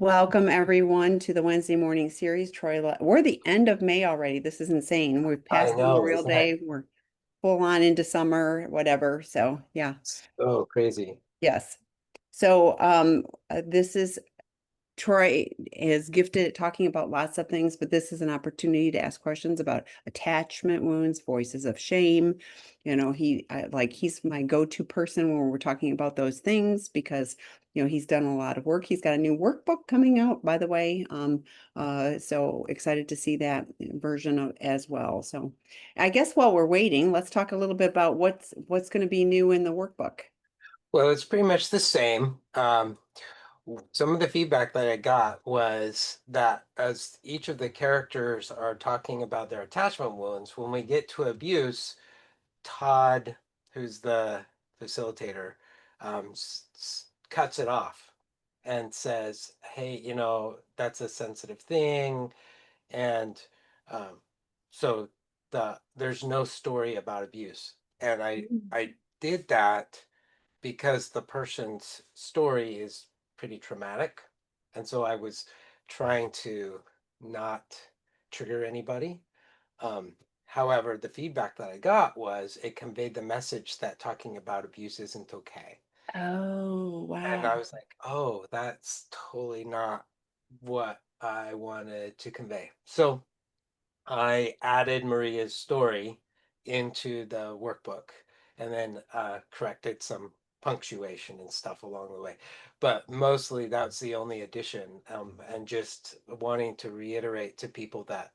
Welcome everyone to the Wednesday morning series. Troy, we're the end of May already. This is insane. We've I passed know, Memorial isn't that Day. We're full on into summer, whatever. So yeah, so crazy? yes. So this is Troy is gifted at talking about lots of things, but this is an opportunity to ask questions about attachment wounds, voices of shame. He's my go-to person when we're talking about those things because he's done a lot of work. He's got a new workbook coming out, by the way. So excited to see that version of as well. So I guess while we're waiting, let's talk a little bit about what's going to be new in the workbook. Well, it's pretty much the same. Some of the feedback that I got was that as each of the characters are talking about their attachment wounds, when we get to abuse, Todd, who's the facilitator, cuts it off and says, "Hey, that's a sensitive thing," and um, so there's no story about abuse, and I did that because the person's story is pretty traumatic. And so I was trying to not trigger anybody. Um, However, the feedback that I got was it conveyed the message that talking about abuse isn't okay. Oh, And wow. I was like, oh, that's totally not what I wanted to convey. So I added Maria's story into the workbook and then corrected some punctuation and stuff along the way. But mostly that's the only addition. And just wanting to reiterate to people that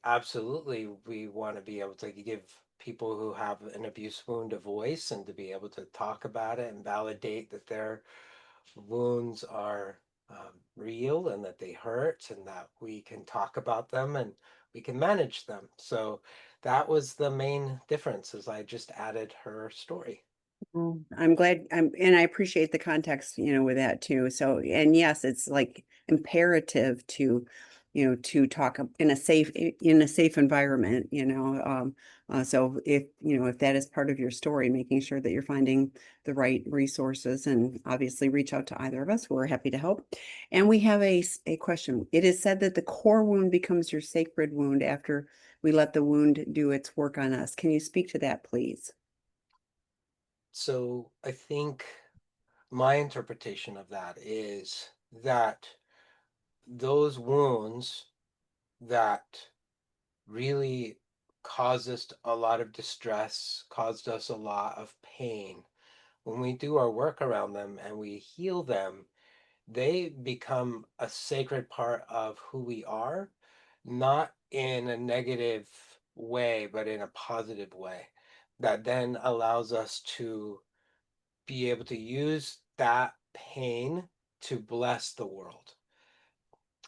absolutely we want to be able to give people who have an abuse wound a voice and to be able to talk about it and validate that their wounds are real and that they hurt and that we can talk about them and we can manage them. So that was the main difference is I just added her story. Well, I'm glad and I appreciate the context, with that too. So, and yes, it's like imperative to talk in a safe environment, so if that is part of your story, making sure that you're finding the right resources and obviously reach out to either of us. We're happy to help. And we have a question. It is said that the core wound becomes your sacred wound after we let the wound do its work on us. Can you speak to that, please? So I think my interpretation of that is that those wounds that really caused us a lot of distress, caused us a lot of pain, when we do our work around them and we heal them, they become a sacred part of who we are, not in a negative way, but in a positive way that then allows us to be able to use that pain to bless the world.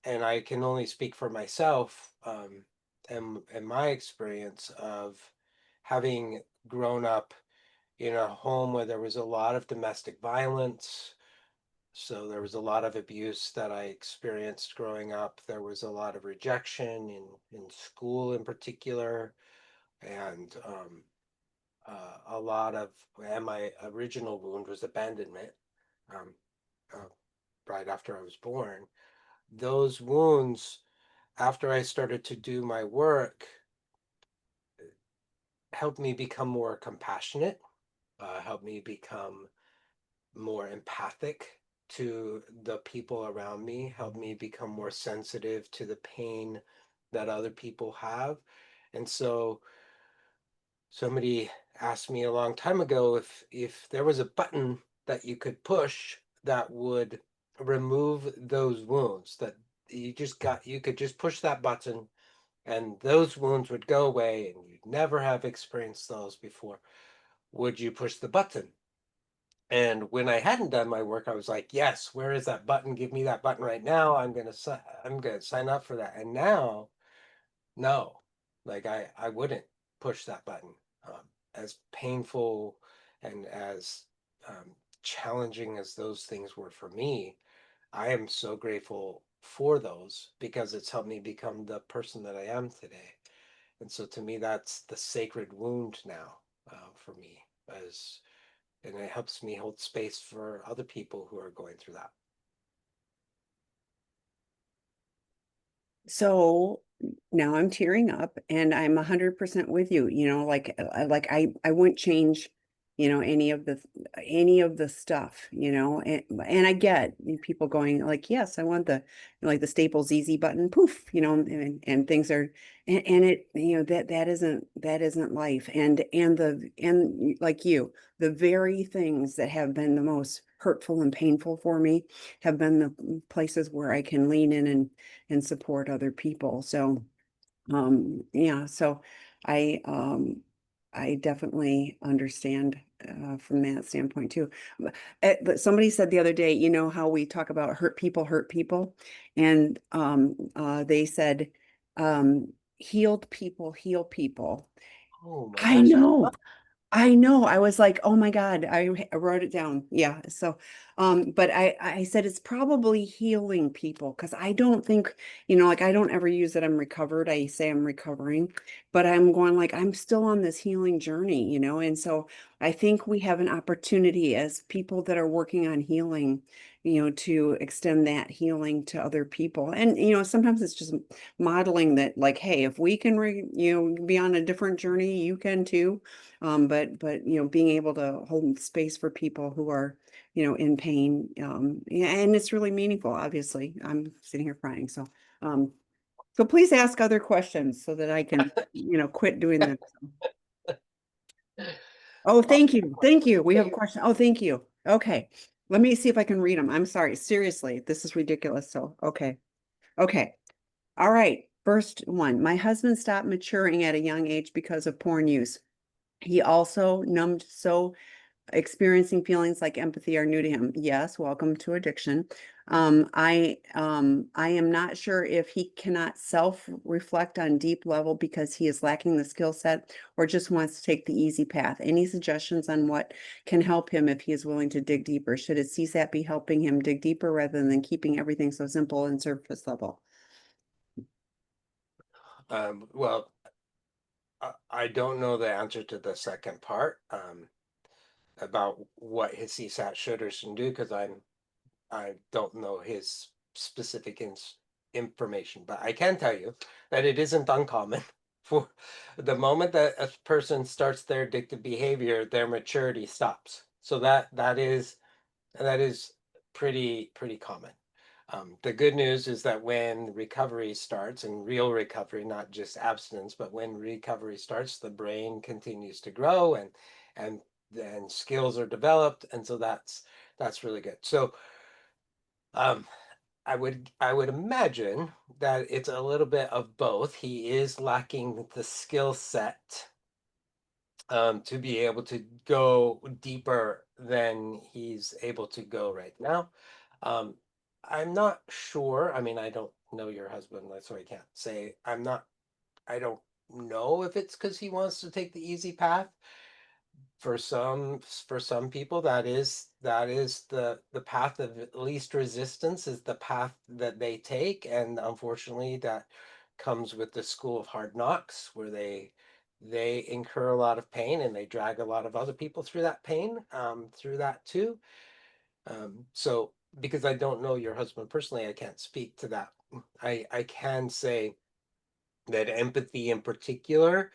And I can only speak for myself, and my experience of having grown up in a home where there was a lot of domestic violence. So there was a lot of abuse that I experienced growing up. There was a lot of rejection in school in particular, and a lot of, and my original wound was abandonment um, uh, right after I was born. Those wounds, after I started to do my work, helped me become more compassionate, helped me become more empathic to the people around me, help me become more sensitive to the pain that other people have. And so somebody asked me a long time ago if there was a button that you could push that would remove those wounds, that you could just push that button and those wounds would go away and you'd never have experienced those before. Would you push the button? And when I hadn't done my work, I was like, yes, where is that button? Give me that button right now. I'm gonna sign up for that. And now, no, like I wouldn't push that button. As painful and as challenging as those things were for me, I am so grateful for those because it's helped me become the person that I am today. And so to me, that's the sacred wound now for me as and it helps me hold space for other people who are going through that. So now I'm tearing up and I'm 100% with you, I wouldn't change, any of the stuff, and I get people going like, yes, I want like the Staples easy button, poof, and things are, and it, that isn't life. And like the very things that have been the most hurtful and painful for me have been the places where I can lean in and support other people. So, yeah, so I, um, I definitely understand from that standpoint too. But somebody said the other day, how we talk about hurt people, and they said, healed people heal people. Oh my I gosh. know. I know. I was like, oh my God, I wrote it down. Yeah. So, but I said it's probably healing people because I don't think, like I don't ever use that I'm recovered. I say I'm recovering, but I'm going like I'm still on this healing journey, and so I think we have an opportunity as people that are working on healing, to extend that healing to other people. And, sometimes it's just modeling that like, hey, if we can be on a different journey, you can too. But being able to hold space for people who are, in pain, yeah, and it's really meaningful. Obviously, I'm sitting here crying. Um, so please ask other questions so that I can, quit doing this. Oh, Oh, thank you, thank you. We have a okay. question. Oh, thank you. Okay, let me see if I can read them. I'm sorry, seriously, this is ridiculous. So, okay, all right. First one, my husband stopped maturing at a young age because of porn use. He also numbed so experiencing feelings like empathy are new to him. Yes, welcome to addiction. I am not sure if he cannot self-reflect on deep level because he is lacking the skill set or just wants to take the easy path. Any suggestions on what can help him if he is willing to dig deeper? Should a CSAT be helping him dig deeper rather than keeping everything so simple and surface level? Well, I don't know the answer to the second part, about what his CSAT should or shouldn't do, because I don't know his specific information, but I can tell you that it isn't uncommon for the moment that a person starts their addictive behavior, their maturity stops. So that is pretty common. The good news is that when recovery starts, and real recovery, not just abstinence, but when recovery starts, the brain continues to grow, and then skills are developed, and so that's really good. So um, I would imagine that it's a little bit of both. He is lacking the skill set, to be able to go deeper than he's able to go right now. Um, I'm not sure. I mean, I don't know your husband, so I can't say. I don't know if it's because he wants to take the easy path. For some people, that is the path of least resistance, is the path that they take, and unfortunately that comes with the school of hard knocks, where they incur a lot of pain and they drag a lot of other people through that pain, through that too. So because I don't know your husband personally, I can't speak to that. I can say that empathy in particular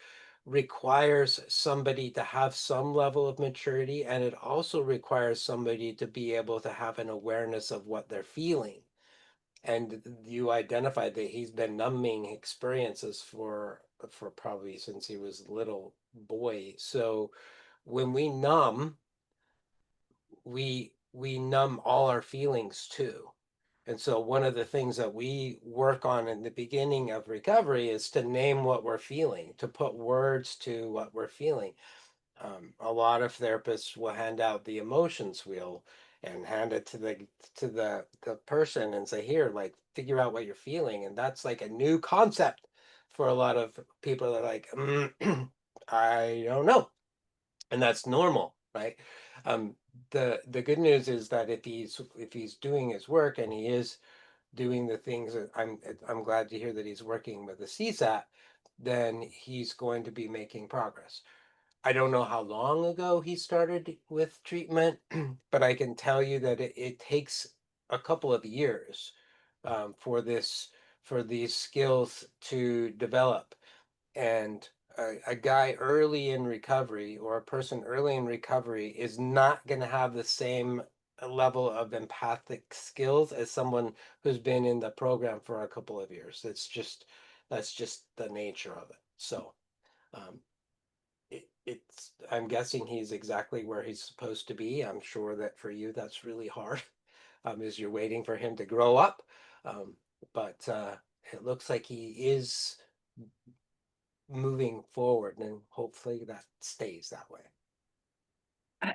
requires somebody to have some level of maturity, and it also requires somebody to be able to have an awareness of what they're feeling. And you identified that he's been numbing experiences for probably since he was a little boy. So when we numb, we numb all our feelings too. And so one of the things that we work on in the beginning of recovery is to name what we're feeling, to put words to what we're feeling. A lot of therapists will hand out the emotions wheel and hand it to the person and say, here, like, figure out what you're feeling. And that's like a new concept for a lot of people that are like, I don't know. And that's normal, right? Um, the good news is that if he's doing his work, and he is doing the things that I'm glad to hear that he's working with the CSAT, then he's going to be making progress. I don't know how long ago he started with treatment, but I can tell you that it takes a couple of years, for this for these skills to develop. And a guy early in recovery, or a person early in recovery, is not going to have the same level of empathic skills as someone who's been in the program for a couple of years. That's just the nature of it. So um, it's I'm guessing he's exactly where he's supposed to be. I'm sure that for you that's really hard, as you're waiting for him to grow up. Um, but it looks like he is moving forward, and hopefully that stays that way.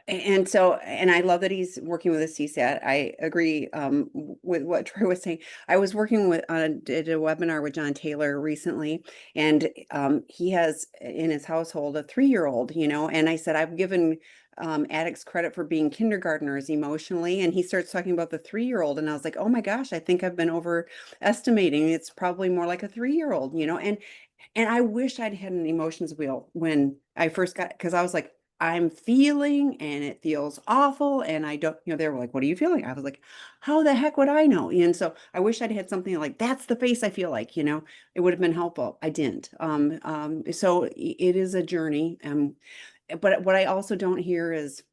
And so, and I love that he's working with a CSAT. I agree with what Troy was saying. I was working with did a webinar with John Taylor recently, and he has in his household a 3-year-old, and I said, I've given addicts credit for being kindergartners emotionally, and he starts talking about the 3-year-old, and I was like, oh my gosh, I think I've been overestimating. It's probably more like a 3-year-old, and I wish I'd had an emotions wheel when I first got, because I was like, I'm feeling and it feels awful. And I don't, they were like, what are you feeling? I was like, how the heck would I know? And so I wish I'd had something like, that's the face I feel like, it would have been helpful. I didn't. So it is a journey. But what I also don't hear is,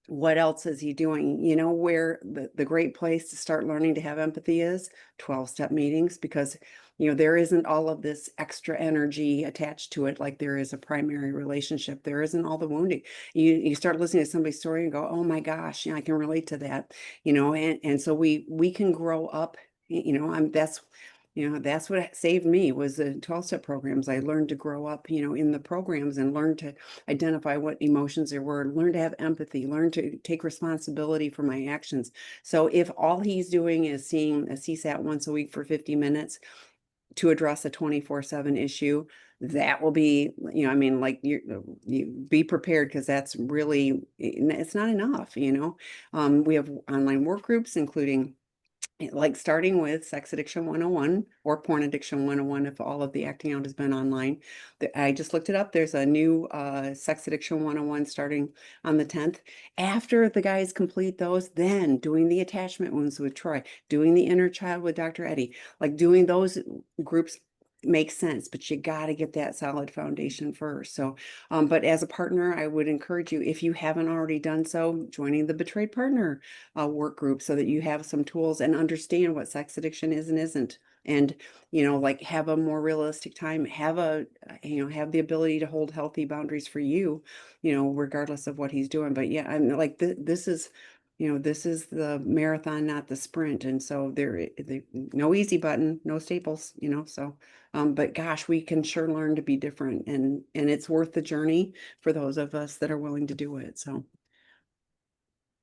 what else is he doing? Where the great place to start learning to have empathy is 12-step meetings, because there isn't all of this extra energy attached to it like there is a primary relationship. There isn't all the wounding. You start listening to somebody's story and go, oh my gosh, I can relate to that. And so we can grow up. That's what saved me was the 12-step programs. I learned to grow up, in the programs, and learn to identify what emotions there were, learn to have empathy, learn to take responsibility for my actions. So if all he's doing is seeing a CSAT once a week for 50 minutes to address a 24/7 issue, that will be, like you be prepared, because that's really, it's not enough. We have online work groups, including like starting with Sex Addiction 101 or Porn Addiction 101, if all of the acting out has been online. I just looked it up. There's a new Sex Addiction 101 starting on the 10th. After the guys complete those, then doing the attachment wounds with Troy, doing the inner child with Dr. Eddie, like doing those groups makes sense, but you got to get that solid foundation first. So, but as a partner, I would encourage you, if you haven't already done so, joining the Betrayed Partner work group, so that you have some tools and understand what sex addiction is and isn't. And, like have a more realistic time, have have the ability to hold healthy boundaries for you, regardless of what he's doing. But yeah, I'm like, this is the marathon, not the sprint. And so no easy button, no staples, so, but gosh, we can sure learn to be different, and it's worth the journey for those of us that are willing to do it.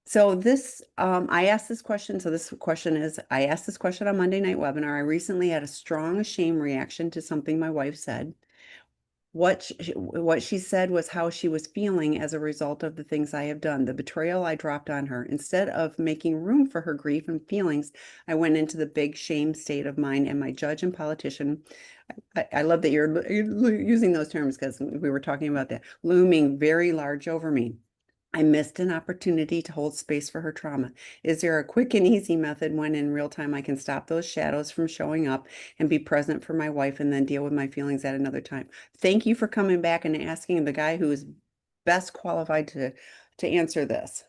So this, I asked this question. So this question is, I asked this question on Monday night webinar. I recently had a strong shame reaction to something my wife said. What she said was how she was feeling as a result of the things I have done, the betrayal I dropped on her. Instead of making room for her grief and feelings, I went into the big shame state of mind, and my judge and politician, I love that you're using those terms, because we were talking about that, looming very large over me. I missed an opportunity to hold space for her trauma. Is there a quick and easy method when in real time I can stop those shadows from showing up and be present for my wife, and then deal with my feelings at another time? Thank you for coming back and asking the guy who is best qualified to answer this.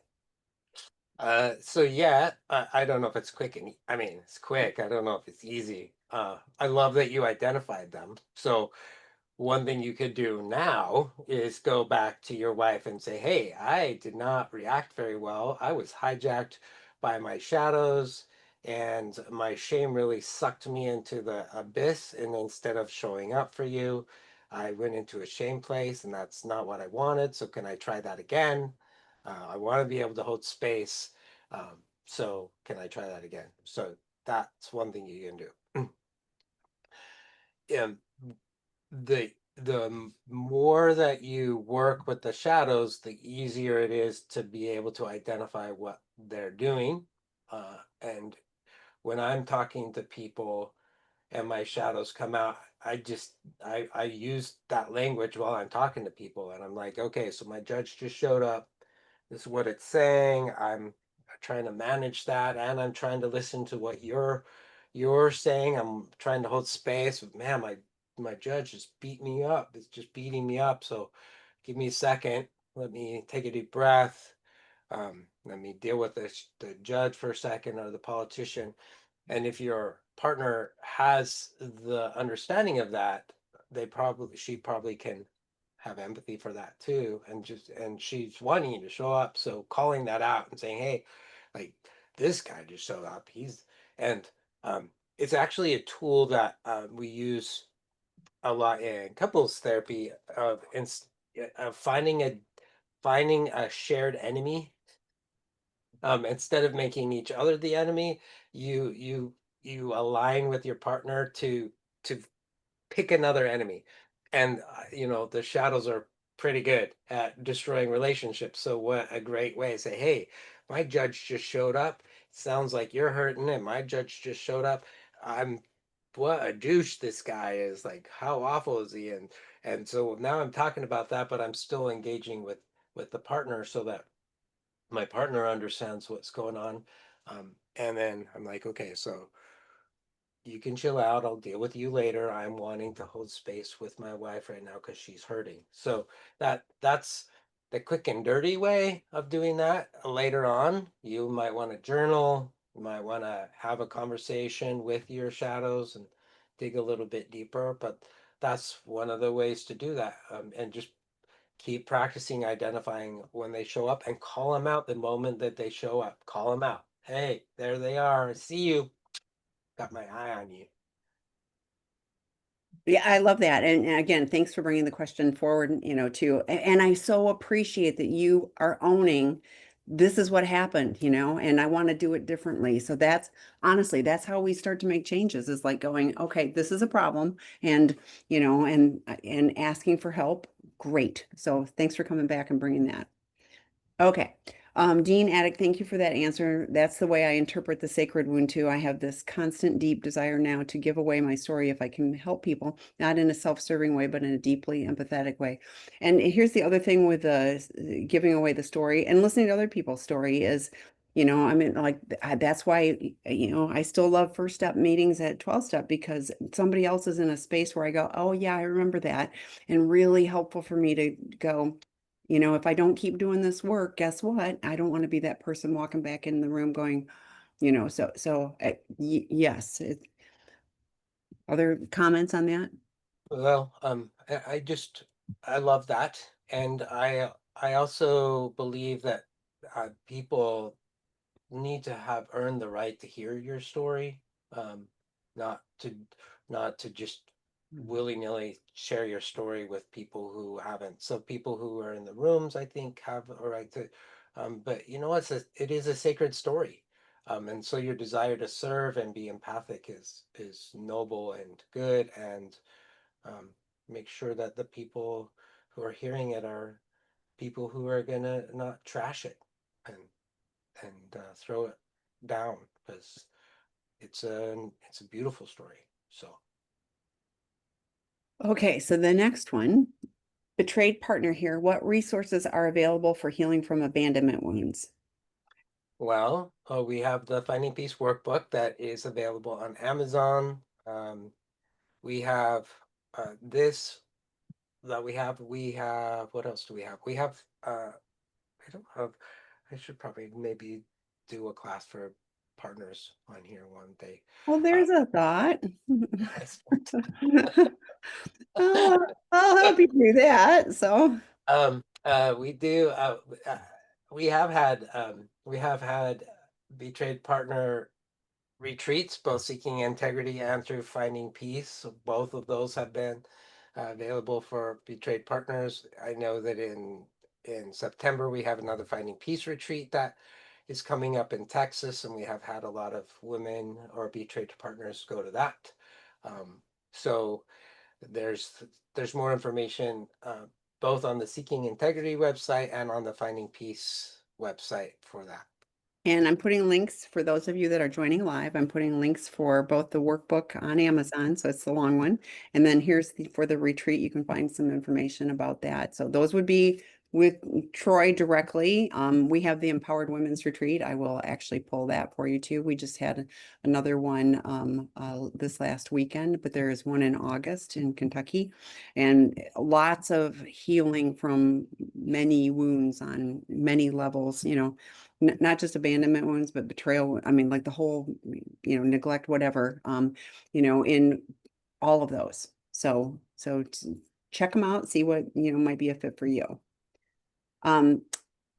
So yeah, I don't know if it's quick, and I mean it's quick. I don't know if it's easy. I love that you identified them. So one thing you could do now is go back to your wife and say, hey, I did not react very well. I was hijacked by my shadows, and my shame really sucked me into the abyss. And instead of showing up for you, I went into a shame place, and that's not what I wanted. So, can I try that again? I want to be able to hold space. So, can I try that again? So, that's one thing you can do. Um, the more that you work with the shadows, the easier it is to be able to identify what they're doing. And when I'm talking to people and my shadows come out, I use that language while I'm talking to people, and I'm like, okay, so my judge just showed up. This is what it's saying. I'm trying to manage that, and I'm trying to listen to what you're you're saying I'm trying to hold space, but man, my judge just beat me up. It's just beating me up. So give me a second. Let me take a deep breath. Let me deal with the judge for a second or the politician. And if your partner has the understanding of that, she probably can have empathy for that too. And she's wanting you to show up. So calling that out and saying, hey, like this guy just showed up. And um, it's actually a tool that we use a lot in couples therapy of finding a shared enemy. Instead of making each other the enemy, you align with your partner to pick another enemy. And the shadows are pretty good at destroying relationships. So what a great way to say, hey, my judge just showed up. Sounds like you're hurting, and my judge just showed up. I'm What a douche this guy is. Like, how awful is he? And so now I'm talking about that, but I'm still engaging with the partner so that my partner understands what's going on. And then I'm like, okay, so you can chill out. I'll deal with you later. I'm wanting to hold space with my wife right now because she's hurting. So that's the quick and dirty way of doing that. Later on, you might want to journal. You might want to have a conversation with your shadows and dig a little bit deeper. But that's one of the ways to do that. And just keep practicing identifying when they show up and call them out the moment that they show up. Call them out. Hey, there they are. I see you. Got my eye on you. Yeah, I love that. And again, thanks for bringing the question forward, too. And I so appreciate that you are owning this is what happened, and I want to do it differently. So that's honestly, that's how we start to make changes is like going, okay, this is a problem and, and asking for help. Great. So thanks for coming back and bringing that. Okay. Dean Attic, thank you for that answer. That's the way I interpret the sacred wound too. I have this constant, deep desire now to give away my story if I can help people, not in a self-serving way, but in a deeply empathetic way. And here's the other thing with giving away the story and listening to other people's story is, I mean, like that's why, I still love first step meetings at 12 step because somebody else is in a space where I go, oh yeah, I remember that. And really helpful for me to go, if I don't keep doing this work, guess what? I don't want to be that person walking back in the room going, yes. Other comments on that? Well, I love that, and I also believe that people need to have earned the right to hear your story, um, not to not to just willy-nilly share your story with people who haven't. So people who are in the rooms, I think, have a right to. But it is a sacred story. And so your desire to serve and be empathic is noble and good, and um, make sure that the people who are hearing it are people who are gonna not trash it and throw it down because it's a beautiful story. So, Okay, so the next one, betrayed partner here. What resources are available for healing from abandonment wounds? well, we have the Finding Peace workbook that is available on Amazon. We have this that we have what else do we have? We have I don't have I should probably maybe do a class for partners on here one day. Well, Uh, there's a thought. I'll, I'll help you do that. So, we do. We have had betrayed partner retreats, both seeking integrity and through finding peace. So both of those have been available for betrayed partners. I know that in September we have another Finding Peace retreat that is coming up in Texas, and we have had a lot of women or betrayed partners go to that. So there's there's more information both on the Seeking Integrity website and on the Finding Peace website for that. and I'm putting links for those of you that are joining live. I'm putting links for both the workbook on Amazon, so it's the long one. And then for the retreat, you can find some information about that. So those would be with Troy directly. We have the Empowered Women's Retreat. I will actually pull that for you too. We just had another one this last weekend, but there is one in August in Kentucky, and lots of healing from many wounds on many levels, you know, not just abandonment wounds, but betrayal. I mean, like the whole, you know, neglect, whatever, you know, in all of those. So check them out, see what, you know, might be a fit for you. Um,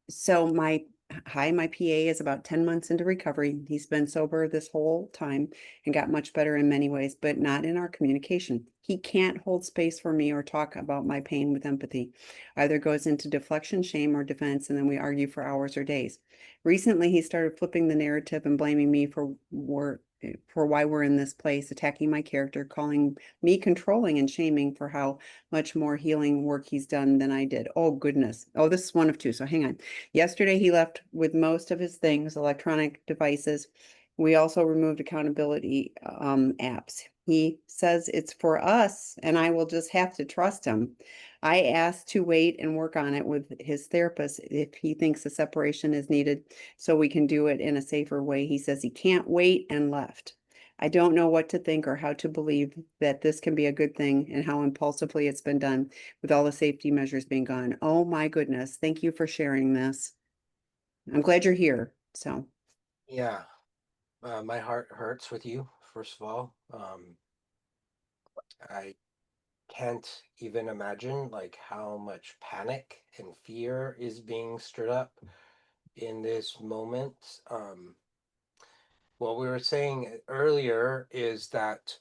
so my PA is about 10 months into recovery. He's been sober this whole time and got much better in many ways, but not in our communication. He can't hold space for me or talk about my pain with empathy. Either goes into deflection, shame, or defense, and then we argue for hours or days. Recently, he started flipping the narrative and blaming me for why we're in this place, attacking my character, calling me controlling and shaming for how much more healing work he's done than I did. Oh, goodness. Oh, this is one of two. So hang on. Yesterday, he left with most of his things, electronic devices. We also removed accountability apps. He says it's for us, and I will just have to trust him. I asked to wait and work on it with his therapist if he thinks a separation is needed so we can do it in a safer way. He says he can't wait and left. I don't know what to think or how to believe that this can be a good thing and how impulsively it's been done with all the safety measures being gone. Oh my goodness. Thank you for sharing this. I'm glad you're here. So, Yeah. My heart hurts with you, first of all. I can't even imagine like how much panic and fear is being stirred up in this moment. What we were saying earlier is that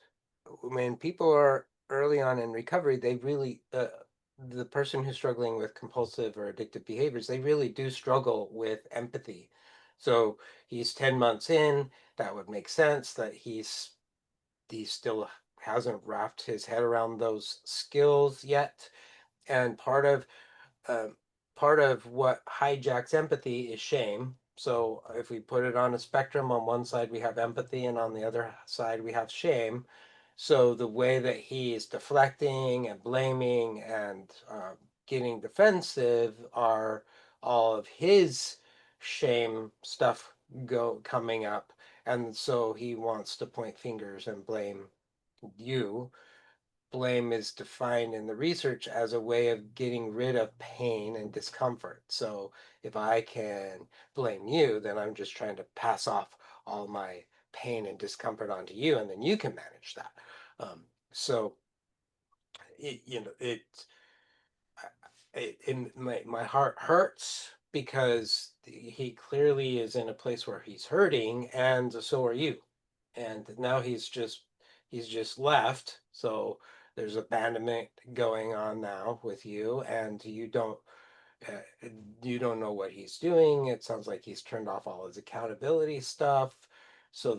when people are early on in recovery, they really, the person who's struggling with compulsive or addictive behaviors, they really do struggle with empathy. So he's 10 months in, that would make sense that he still hasn't wrapped his head around those skills yet. And um, part of what hijacks empathy is shame. So if we put it on a spectrum, on one side we have empathy, and on the other side we have shame. So the way that he is deflecting and blaming and getting defensive are all of his shame stuff go coming up, and so he wants to point fingers and blame you. Blame is defined in the research as a way of getting rid of pain and discomfort. So if I can blame you, then I'm just trying to pass off all my pain and discomfort onto you, and then you can manage that. So it, you know, my heart hurts because he clearly is in a place where he's hurting, and so are you. And now he's just left. So there's abandonment going on now with you, and you don't know what he's doing. It sounds like he's turned off all his accountability stuff. So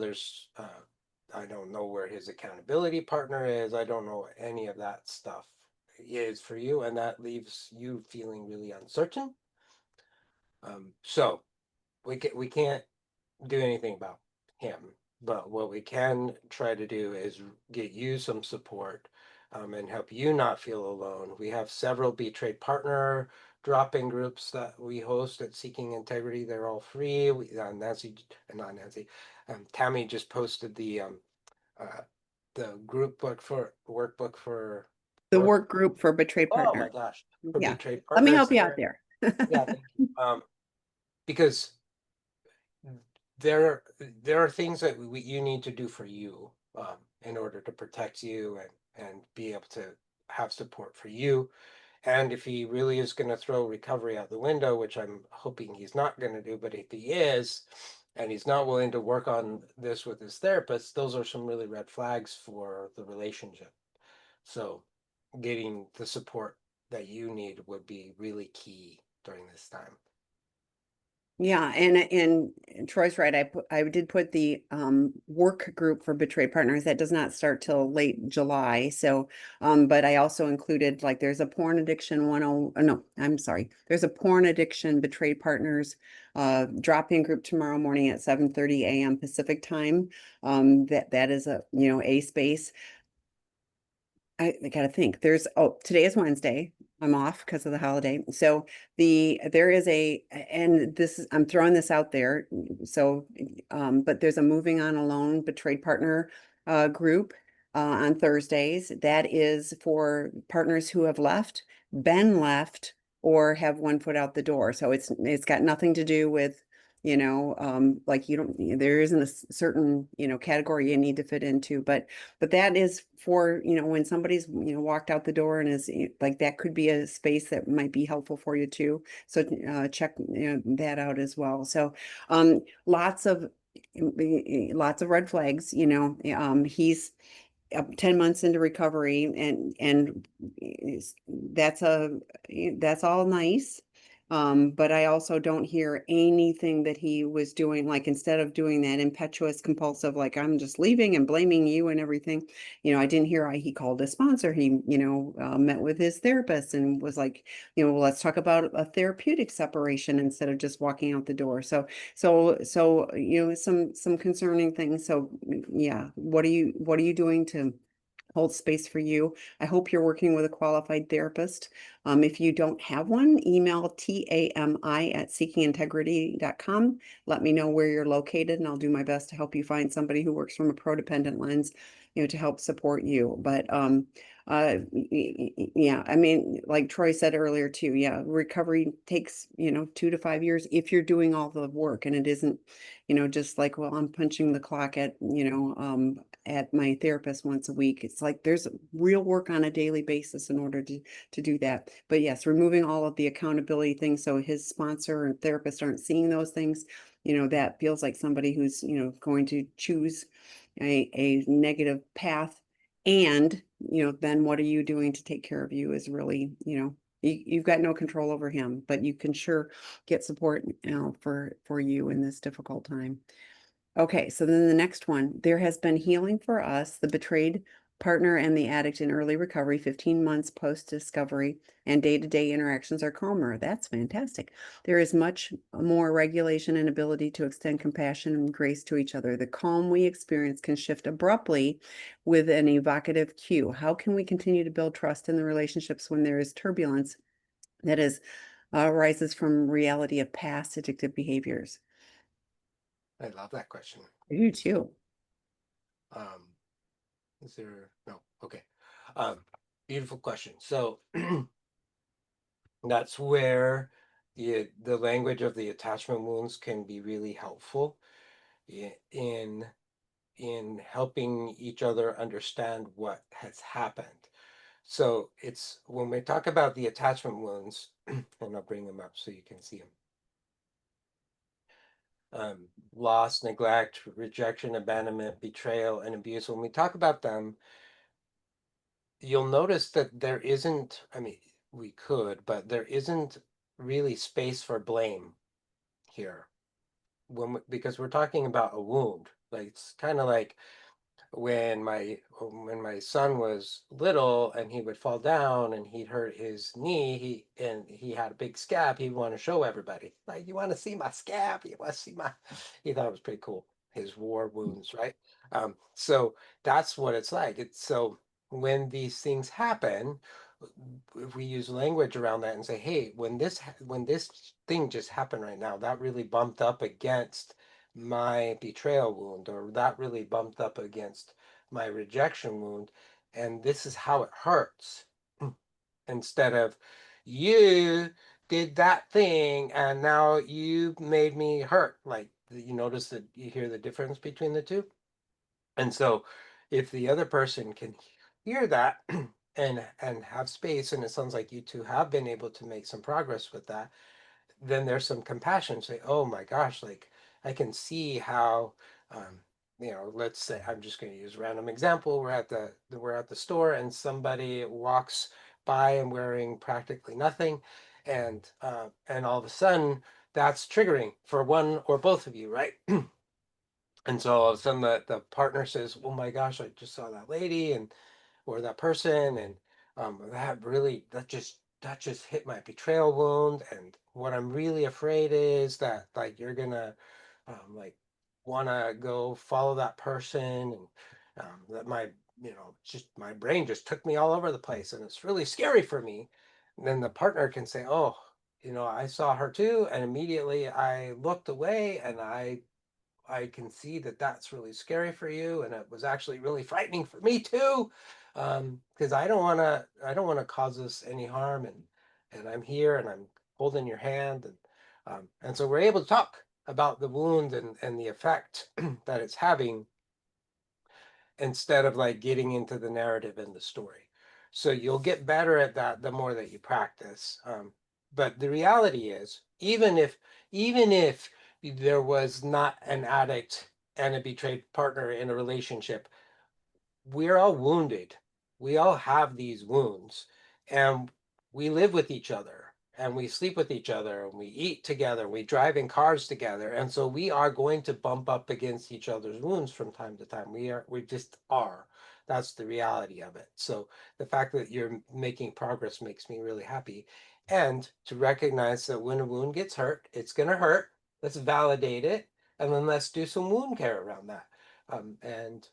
I don't know where his accountability partner is. I don't know any of that stuff is for you, and that leaves you feeling really uncertain. So we can't do anything about him, but what we can try to do is get you some support, and help you not feel alone. We have several Betrayed Partner drop-in groups that we host at Seeking Integrity. They're all free. Nancy, not Nancy, Tammy just posted uh, the group book for workbook for the work. work group for betrayed Oh my partner. gosh, for Yeah. Betrayed Let me Partners help you out there. there. Yeah, thank you. Because there there are things that you need to do for you, in order to protect you and be able to have support for you. And if he really is going to throw recovery out the window, which I'm hoping he's not going to do, but if he is, and he's not willing to work on this with his therapist, those are some really red flags for the relationship. So getting the support that you need would be really key during this time. Yeah, and Troy's right. I did put the work group for betrayed partners that does not start till late July. So but I also included like there's a porn addiction no, I'm sorry. There's a porn addiction betrayed partners drop-in group tomorrow morning at 7:30 a.m. Pacific time. That is a, you know, a space. I gotta think. Today is Wednesday. I'm off because of the holiday. So there is and this is, I'm throwing this out there. So, but there's a moving on alone betrayed partner group on Thursdays. That is for partners who have left, been left, or have one foot out the door. So it's got nothing to do with, like you don't, there isn't a certain, category you need to fit into, but that is for, when somebody's, walked out the door and is like, that could be a space that might be helpful for you too. So check, that out as well. So lots of red flags, he's 10 months into recovery, and that's a that's all nice. But I also don't hear anything that he was doing, like instead of doing that impetuous compulsive, like I'm just leaving and blaming you and everything, I didn't hear he called a sponsor. He, met with his therapist and was like, well, let's talk about a therapeutic separation instead of just walking out the door. So some concerning things. So yeah, what are you doing to hold space for you? I hope you're working with a qualified therapist. If you don't have one, email tami@seekingintegrity.com. Let me know where you're located, and I'll do my best to help you find somebody who works from a codependent lens, to help support you. But yeah, I mean, like Troy said earlier too, yeah, recovery takes, 2 to 5 years if you're doing all the work, and it isn't, just like, well, I'm punching the clock at my therapist once a week. It's like there's real work on a daily basis in order to do that. But yes, removing all of the accountability things so his sponsor and therapist aren't seeing those things, that feels like somebody who's, going to choose a negative path. And, then what are you doing to take care of you is really, you've got no control over him, but you can sure get support, for you in this difficult time. Okay, so then the next one, there has been healing for us, the betrayed partner and the addict in early recovery, 15 months post-discovery, and day-to-day interactions are calmer. That's fantastic. There is much more regulation and ability to extend compassion and grace to each other. The calm we experience can shift abruptly with an evocative cue. How can we continue to build trust in the relationships when there is turbulence that is arises from reality of past addictive behaviors? I love that question. I do too. Um, is there no? Okay. Um, Beautiful question. So that's where the language of the attachment wounds can be really helpful in helping each other understand what has happened. So it's when we talk about the attachment wounds, and I'll bring them up so you can see them. Loss, neglect, rejection, abandonment, betrayal, and abuse. When we talk about them, you'll notice that there isn't, I mean, we could, but there isn't really space for blame here because we're talking about a wound. Like it's kind of like when my son was little and he would fall down and he'd hurt his knee, he had a big scab, he'd want to show everybody. Like, you want to see my scab? You want to see my he thought it was pretty cool. His war wounds, right? So that's what it's like. It's so when these things happen, if we use language around that and say, hey, when this thing just happened right now, that really bumped up against my betrayal wound, or that really bumped up against my rejection wound, and this is how it hurts. Instead of, you did that thing and now you made me hurt. Like, you notice that you hear the difference between the two. And so if the other person can hear that and have space, and it sounds like you two have been able to make some progress with that, then there's some compassion. Say, oh my gosh, like I can see how, um, let's say, I'm just going to use a random example. We're at the store and somebody walks by and wearing practically nothing, and all of a sudden that's triggering for one or both of you, right? And so all of a sudden the partner says, oh my gosh, I just saw that lady and or that person, and that just hit my betrayal wound. And what I'm really afraid is that, like, you're gonna like want to go follow that person, and that my just my brain just took me all over the place and it's really scary for me. then the partner can say, oh, I saw her too, and immediately I looked away, and I can see that that's really scary for you, and it was actually really frightening for me too, because I don't want to cause us any harm, and I'm here, and I'm holding your hand, and so we're able to talk about the wound and the effect that it's having, instead of like getting into the narrative and the story. So you'll get better at that the more that you practice. But the reality is, even if there was not an addict and a betrayed partner in a relationship, we're all wounded. We all have these wounds, and we live with each other, and we sleep with each other, and we eat together, we drive in cars together. And so we are going to bump up against each other's wounds from time to time. We just are. That's the reality of it. So the fact that you're making progress makes me really happy. And to recognize that when a wound gets hurt, it's going to hurt. Let's validate it, and then let's do some wound care around that. And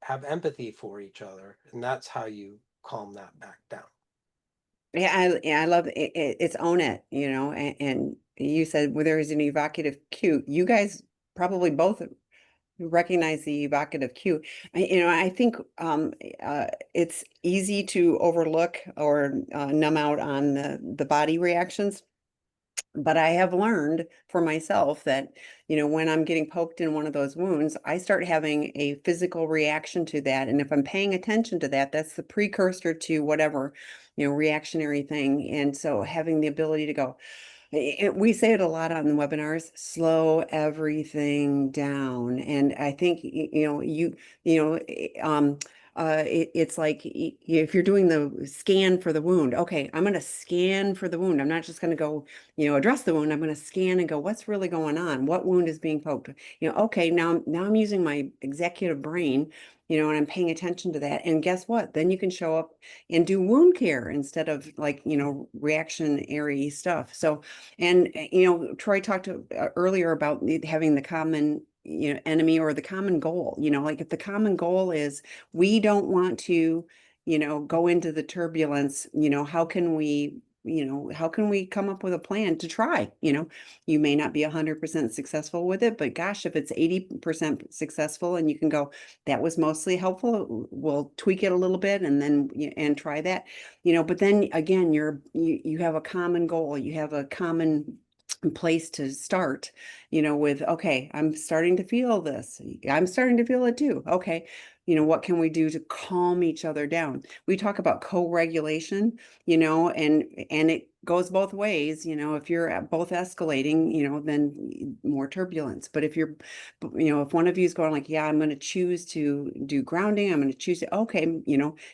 have empathy for each other, and that's how you calm that back down. Yeah, I love it, it's own it, and you said well, there is an evocative cue. You guys probably both recognize the evocative cue. I think it's easy to overlook or numb out on the body reactions. But I have learned for myself that, when I'm getting poked in one of those wounds, I start having a physical reaction to that. And if I'm paying attention to that, that's the precursor to whatever, reactionary thing. And so having the ability to go, we say it a lot on the webinars, slow everything down. And I think, you know, it's like if you're doing the scan for the wound, okay, I'm going to scan for the wound. I'm not just going to go, address the wound. I'm going to scan and go, what's really going on? What wound is being poked? Okay, now I'm using my executive brain, and I'm paying attention to that. And guess what? Then you can show up and do wound care instead of like, reactionary stuff. So, and Troy talked earlier about having the common, enemy or the common goal. Like if the common goal is we don't want to, go into the turbulence, how can we come up with a plan to try? You may not be 100% successful with it, but gosh, if it's 80% successful and you can go, that was mostly helpful, we'll tweak it a little bit and then and try that. But then again, you have a common goal, you have a common place to start, with, okay, I'm starting to feel this. I'm starting to feel it too. Okay, what can we do to calm each other down? We talk about co-regulation, and it goes both ways. If you're both escalating, then more turbulence. But if one of you is going like, yeah, I'm going to choose to do grounding, I'm going to choose to, okay,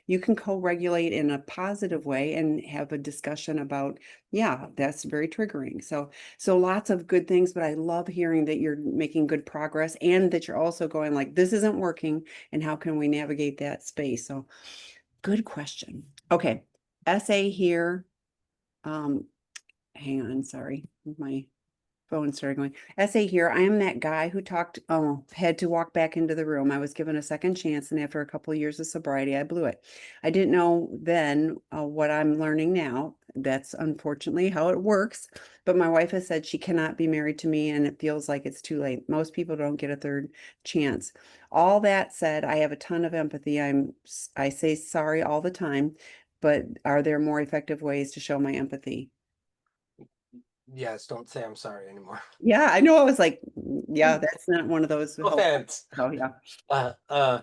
you can co-regulate in a positive way and have a discussion about, yeah, that's very triggering. So lots of good things, but I love hearing that you're making good progress and that you're also going like, this isn't working, and how can we navigate that space? So good question. Okay, essay here. Um, Hang on, sorry. My phone started going. Essay here. I am that guy who had to walk back into the room. I was given a second chance, and after a couple of years of sobriety, I blew it. I didn't know then what I'm learning now. That's unfortunately how it works. But my wife has said she cannot be married to me, and it feels like it's too late. Most people don't get a third chance. All that said, I have a ton of empathy. I say sorry all the time, but are there more effective ways to show my empathy? Yes, don't say I'm sorry anymore. Yeah, I know. I was like, yeah, that's not one of those who No help. offense. Oh, yeah. Uh, uh,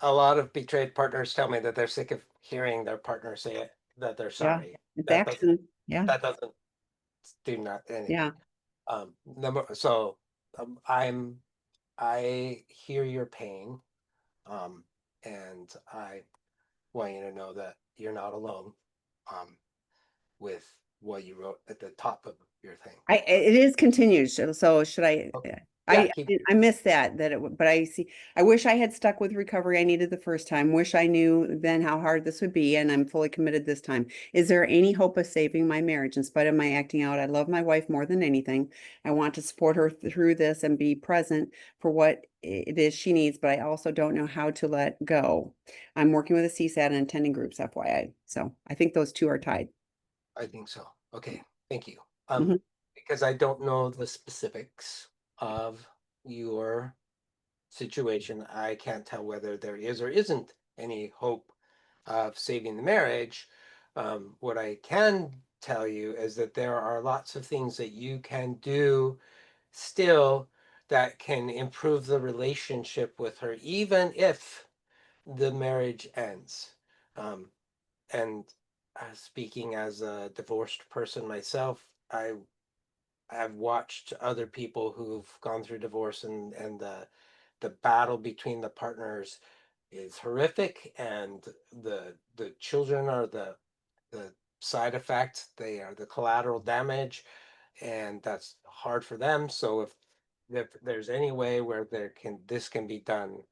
a lot of betrayed partners tell me that they're sick of hearing their partner say it, that they're Yeah. sorry. It's That doesn't action. Yeah. that doesn't do not anything. Yeah. Number so I hear your pain, um, and I want you to know that you're not alone, um, with what you wrote at the top of your thing. It is continued. So should I? Okay. Yeah, keep. I miss that it would, but I see, I wish I had stuck with recovery I needed the first time. Wish I knew then how hard this would be, and I'm fully committed this time. Is there any hope of saving my marriage in spite of my acting out? I love my wife more than anything. I want to support her through this and be present for what it is she needs, but I also don't know how to let go. I'm working with a CSAT and attending groups, FYI. So I think those two are tied. I think so. Okay, thank you. Mhm. Because I don't know the specifics of your situation, I can't tell whether there is or isn't any hope of saving the marriage. What I can tell you is that there are lots of things that you can do still that can improve the relationship with her, even if the marriage ends. Um, and speaking as a divorced person myself, I've watched other people who've gone through divorce, and the battle between the partners is horrific, and the children are the side effect. They are the collateral damage, and that's hard for them. So if there's any way where this can be done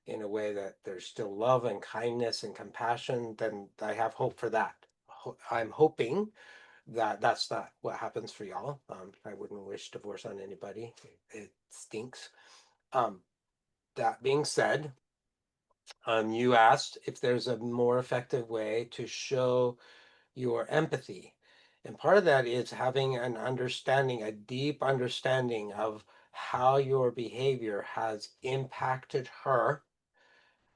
in a way that there's still love and kindness and compassion, then I have hope for that. I'm hoping that that's not what happens for y'all. I wouldn't wish divorce on anybody. It stinks. Um, that being said, you asked if there's a more effective way to show your empathy. And part of that is having an understanding, a deep understanding of how your behavior has impacted her.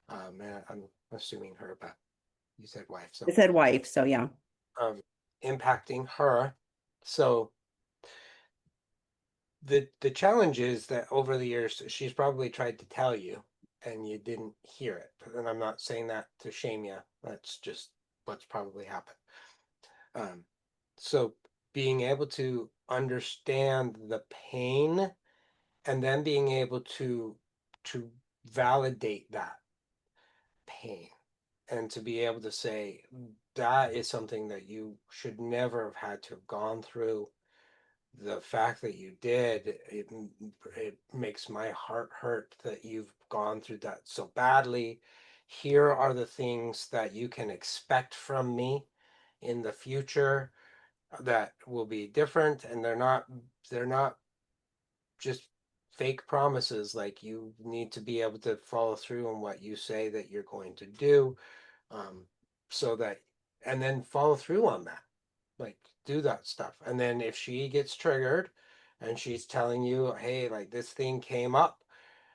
And I'm assuming her, but you said wife, I so said wife, so yeah. um, impacting her. So the challenge is that over the years she's probably tried to tell you and you didn't hear it. And I'm not saying that to shame you. That's just what's probably happened. Um, so being able to understand the pain and then being able to validate that pain and to be able to say that is something that you should never have had to have gone through. The fact that you did, it makes my heart hurt that you've gone through that so badly. Here are the things that you can expect from me in the future that will be different, and they're not just fake promises. Like, you need to be able to follow through on what you say that you're going to do, um, so that, and then follow through on that, like do that stuff. And then if she gets triggered and she's telling you, hey, like this thing came up,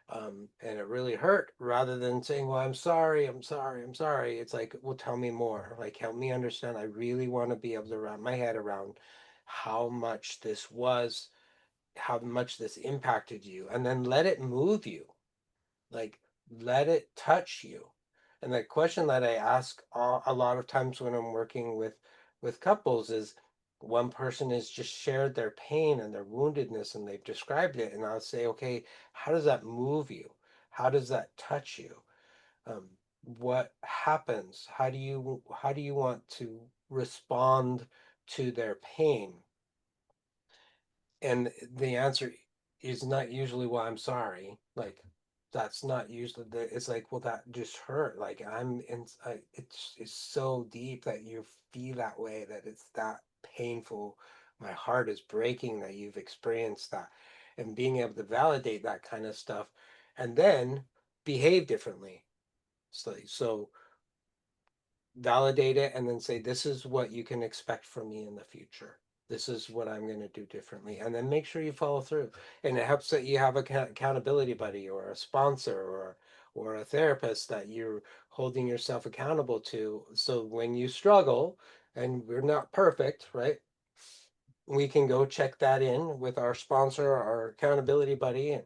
and it really hurt, rather than saying, well, I'm sorry, I'm sorry, I'm sorry, it's like, well, tell me more, like help me understand. I really want to be able to wrap my head around how much this was, how much this impacted you, and then let it move you, like let it touch you. And the question that I ask a lot of times when I'm working with couples is, one person has just shared their pain and their woundedness and they've described it, and I'll say, okay, how does that move you? How does that touch you? um, what happens? How do you want to respond to their pain? And the answer is not usually, well, I'm sorry. Like, that's not usually it's like, well, that just hurt. Like, it's so deep that you feel that way, that it's that painful. My heart is breaking that you've experienced that. And being able to validate that kind of stuff and then behave differently. So validate it and then say, this is what you can expect from me in the future. This is what I'm going to do differently. And then make sure you follow through. And it helps that you have a accountability buddy or a sponsor or a therapist that you're holding yourself accountable to. So when you struggle, and we're not perfect, right? We can go check that in with our sponsor, our accountability buddy,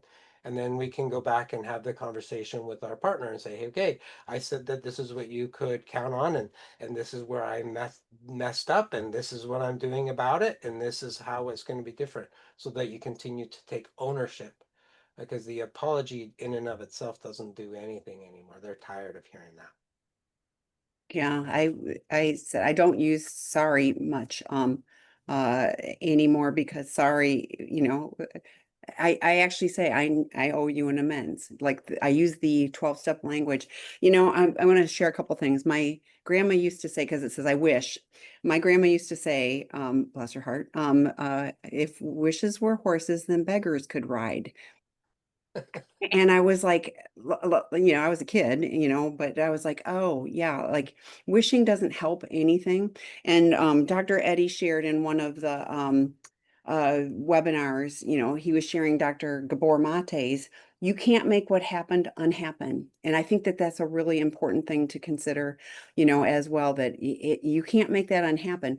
and then we can go back and have the conversation with our partner and say, hey, okay, I said that this is what you could count on, and this is where I messed up, and this is what I'm doing about it, and this is how it's going to be different, so that you continue to take ownership. Because the apology in and of itself doesn't do anything anymore. They're tired of hearing that. Yeah, I said I don't use sorry much uh anymore because sorry, I actually say I owe you an amends. Like I use the 12-step language. I want to share a couple things. My grandma used to say, because it says I wish. My grandma used to say, bless her heart, if wishes were horses, then beggars could ride. And I was like, I was a kid, but I was like, oh yeah, like wishing doesn't help anything. And Dr. Eddie shared in one of the webinars, he was sharing Dr. Gabor Mate's, you can't make what happened unhappen. And I think that that's a really important thing to consider, as well, that you can't make that unhappen.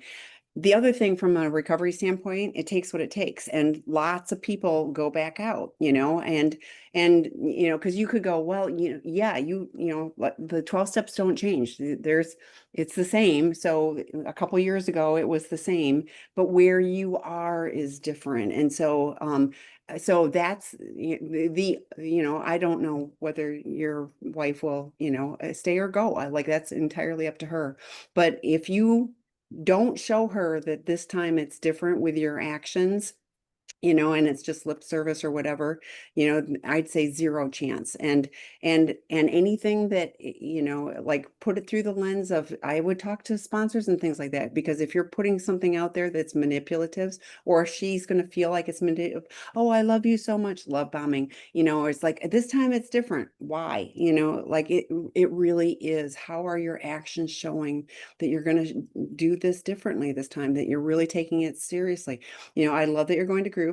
The other thing from a recovery standpoint, it takes what it takes. And lots of people go back out, because you could go, well, yeah, the 12 steps don't change. It's the same. So a couple years ago, it was the same, but where you are is different. And so that's I don't know whether your wife will, stay or go. Like that's entirely up to her. But if you don't show her that this time it's different with your actions, and it's just lip service or whatever, I'd say zero chance. And anything that, like put it through the lens of, I would talk to sponsors and things like that, because if you're putting something out there that's manipulative, or she's going to feel like it's manipulative, oh, I love you so much, love bombing, or it's like, this time it's different. Why? Like it really is. How are your actions showing that you're going to do this differently this time, that you're really taking it seriously? I love that you're going to groups.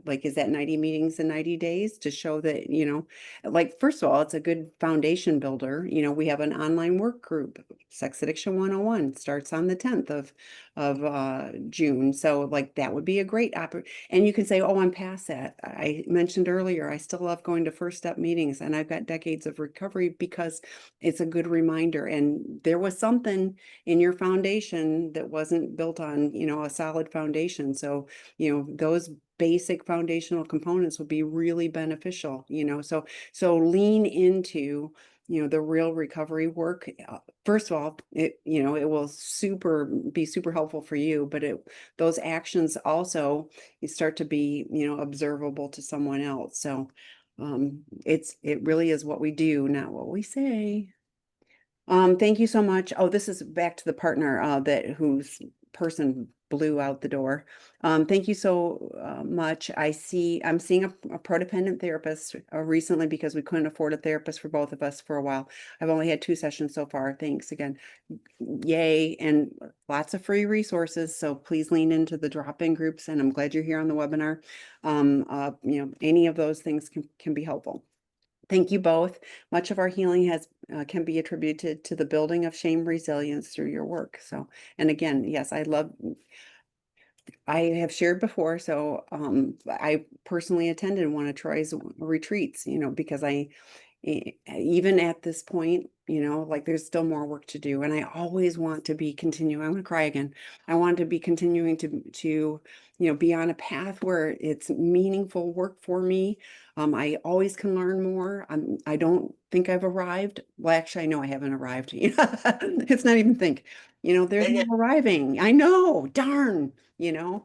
Like, is that 90 meetings in 90 days to show that, like, first of all, it's a good foundation builder. We have an online work group, Sex Addiction 101, starts on the 10th of June. So like that would be a great and you can say, oh, I'm past that. I mentioned earlier, I still love going to first step meetings, and I've got decades of recovery because it's a good reminder. And there was something in your foundation that wasn't built on, a solid foundation. So, those basic foundational components would be really beneficial, so lean into, the real recovery work. First of all, it will be super helpful for you, but those actions also, you start to be, observable to someone else. So it really is what we do, not what we say. Thank you so much. Oh, this is back to the partner whose person blew out the door. Thank you so much. I'm seeing a codependent therapist recently, because we couldn't afford a therapist for both of us for a while. I've only had 2 sessions so far. Thanks again. Yay. And lots of free resources. So please lean into the drop-in groups. And I'm glad you're here on the webinar. Any of those things can be helpful. Thank you both. Much of our healing can be attributed to the building of shame resilience through your work. So, and again, yes, I have shared before. So, I personally attended one of Troy's retreats, because even at this point, like there's still more work to do. And I always want to be continuing. I'm going to cry again. I want to be continuing to, be on a path where it's meaningful work for me. I always can learn more. I don't think I've arrived. Well, actually, I know I haven't arrived. It's not even think, there's Dang no it. arriving. I know, darn, but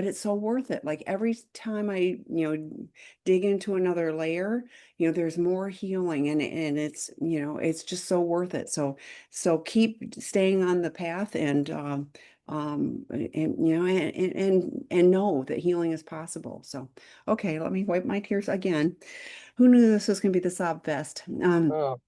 it's so worth it. Like every time I, dig into another layer, there's more healing, and it's just so worth it. So keep staying on the path, and know that healing is possible. So, okay, let me wipe my tears again. Who knew this was going to be the sob fest? Oh,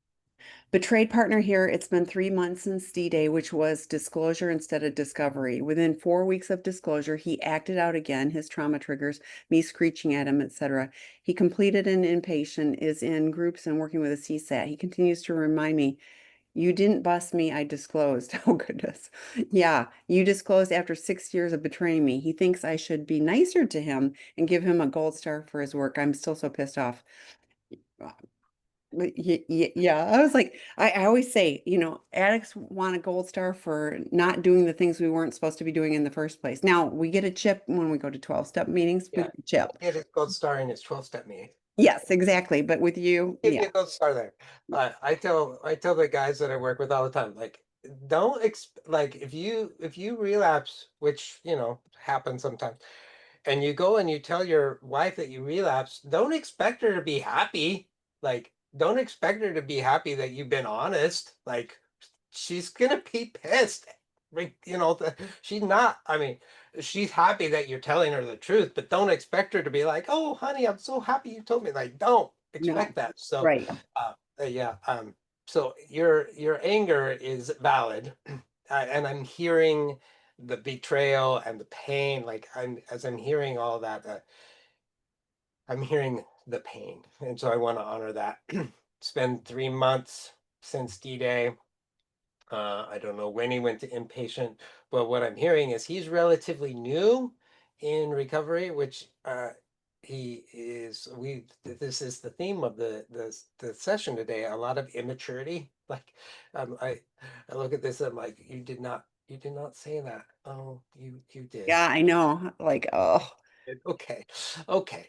Betrayed partner here. It's been 3 months since D-Day, which was disclosure instead of discovery. Within 4 weeks of disclosure, he acted out again, his trauma triggers, me screeching at him, etc. He completed an inpatient, is in groups and working with a CSAT. He continues to remind me, you didn't bust me, I disclosed. Oh, goodness. Yeah, you disclosed after 6 years of betraying me. He thinks I should be nicer to him and give him a gold star for his work. I'm still so pissed off. Yeah, I was like, I always say, addicts want a gold star for not doing the things we weren't supposed to be doing in the first place. Now, we get a chip when we go to 12-step meetings, we yeah. get a chip. Get his gold star in his 12-step meeting. Yes, exactly. But with you, Give you yeah. a gold star there. I tell the guys that I work with all the time, like, don't like if you relapse, which happens sometimes. and you go and you tell your wife that you relapse, don't expect her to be happy. Like, don't expect her to be happy that you've been honest. Like, she's gonna be pissed. Like, she's not, I mean, she's happy that you're telling her the truth, but don't expect her to be like, oh, honey, I'm so happy you told me. Like, don't No, expect that. So, right. yeah, so your anger is valid, and I'm hearing the betrayal and the pain. Like as I'm hearing all that, I'm hearing the pain, and so I want to honor that. It's been 3 months since D-Day. I don't know when he went to inpatient, but what I'm hearing is he's relatively new in recovery, which he is. This is the theme of the session today. A lot of immaturity. Like, I look at this. I'm like, you did not say that. Oh, you did. Yeah, I know. Like, oh, Okay, okay.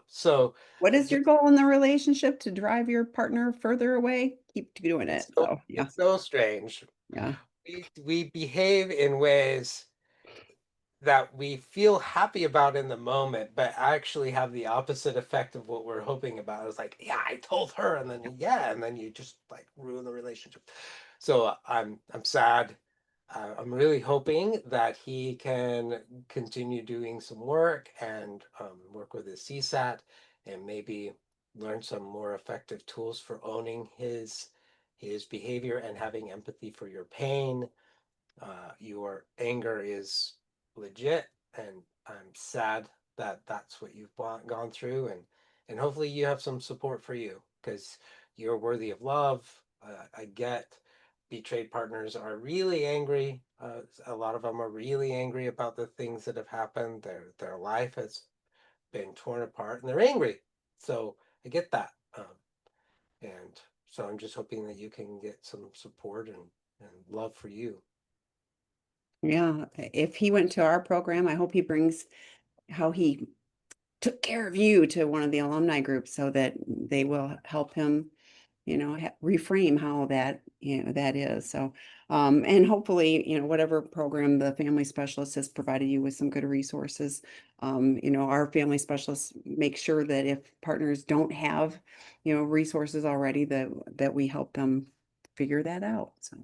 So what is your just goal in the relationship? To drive your partner further away? Keep doing it's it. so So, yeah, it's so strange. yeah, We behave in ways that we feel happy about in the moment, but actually have the opposite effect of what we're hoping about. It's like, yeah, I told her, and then yeah, and then you just like ruin the relationship. So I'm sad. I'm really hoping that he can continue doing some work and work with his CSAT and maybe learn some more effective tools for owning his behavior and having empathy for your pain. Your anger is legit, and I'm sad that that's what you've gone through, and hopefully you have some support for you because you're worthy of love. I get betrayed partners are really angry. A lot of them are really angry about the things that have happened. Their life has been torn apart, and they're angry. So I get that, and so I'm just hoping that you can get some support and love for you. yeah. If he went to our program, I hope he brings how he took care of you to one of the alumni groups so that they will help him, reframe how that is. So, and hopefully, whatever program the family specialist has provided you with some good resources. Our family specialists make sure that if partners don't have, resources already, that we help them figure that out. So.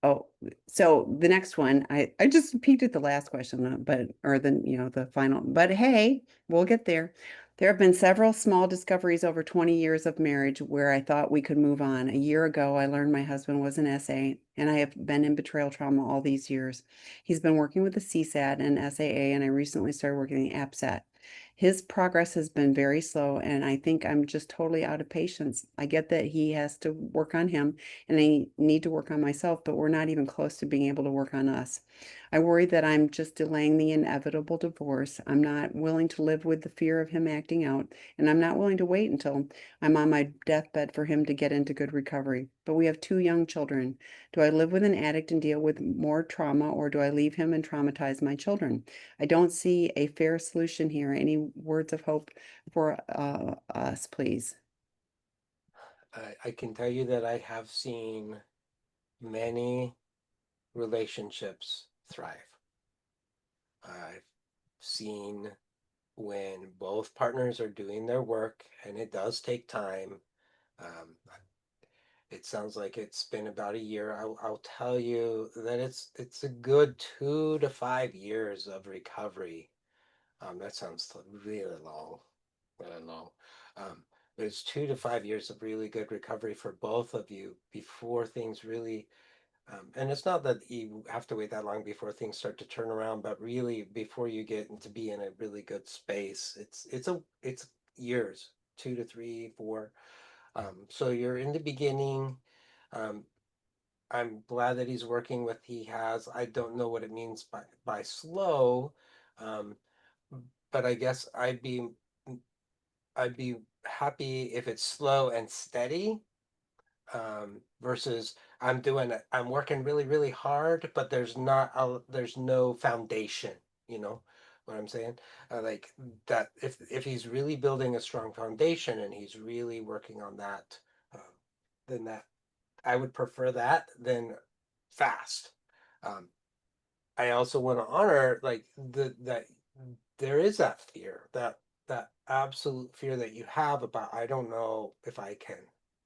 Oh, so the next one, I just peeked at the last question, or the final, but hey, we'll get there. There have been several small discoveries over 20 years of marriage where I thought we could move on. A year ago, I learned my husband was an SA, and I have been in betrayal trauma all these years. He's been working with the CSAT and SAA, and I recently started working the APSAT. His progress has been very slow, and I think I'm just totally out of patience. I get that he has to work on him and I need to work on myself, but we're not even close to being able to work on us. I worry that I'm just delaying the inevitable divorce. I'm not willing to live with the fear of him acting out, and I'm not willing to wait until I'm on my deathbed for him to get into good recovery. But we have two young children. Do I live with an addict and deal with more trauma, or do I leave him and traumatize my children? I don't see a fair solution here. Any words of hope for us, please? I can tell you that I have seen many relationships thrive. I've seen when both partners are doing their work, and it does take time. Um, it sounds like it's been about a year. I'll tell you that it's a good 2 to 5 years of recovery. That sounds really long, really long. Um, but it's 2 to 5 years of really good recovery for both of you before things really. And it's not that you have to wait that long before things start to turn around, but really before you get to be in a really good space, it's years, 2 to 3, 4. So you're in the beginning. Um, I'm glad that he's working with he has. I don't know what it means by slow, um, but I guess I'd be happy if it's slow and steady, versus I'm working really, really hard, but there's no foundation, you know what I'm saying? Like that, if he's really building a strong foundation and he's really working on that, um, then I would prefer that than fast. Um, I also want to honor like that there is that fear, that absolute fear that you have about I don't know if I can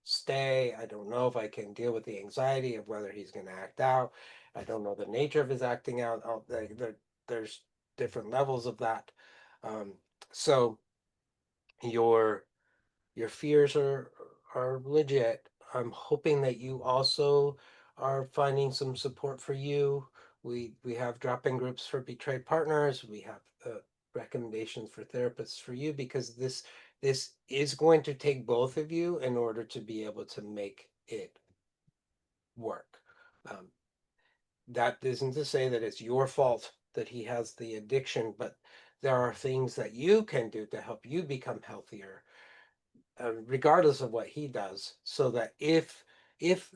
stay. I don't know if I can deal with the anxiety of whether he's going to act out. I don't know the nature of his acting out. There's different levels of that. Um, so your your fears are legit. I'm hoping that you also are finding some support for you. We have drop-in groups for betrayed partners. We have recommendations for therapists for you because this is going to take both of you in order to be able to make it work. Um, that isn't to say that it's your fault that he has the addiction, but there are things that you can do to help you become healthier regardless of what he does, so that if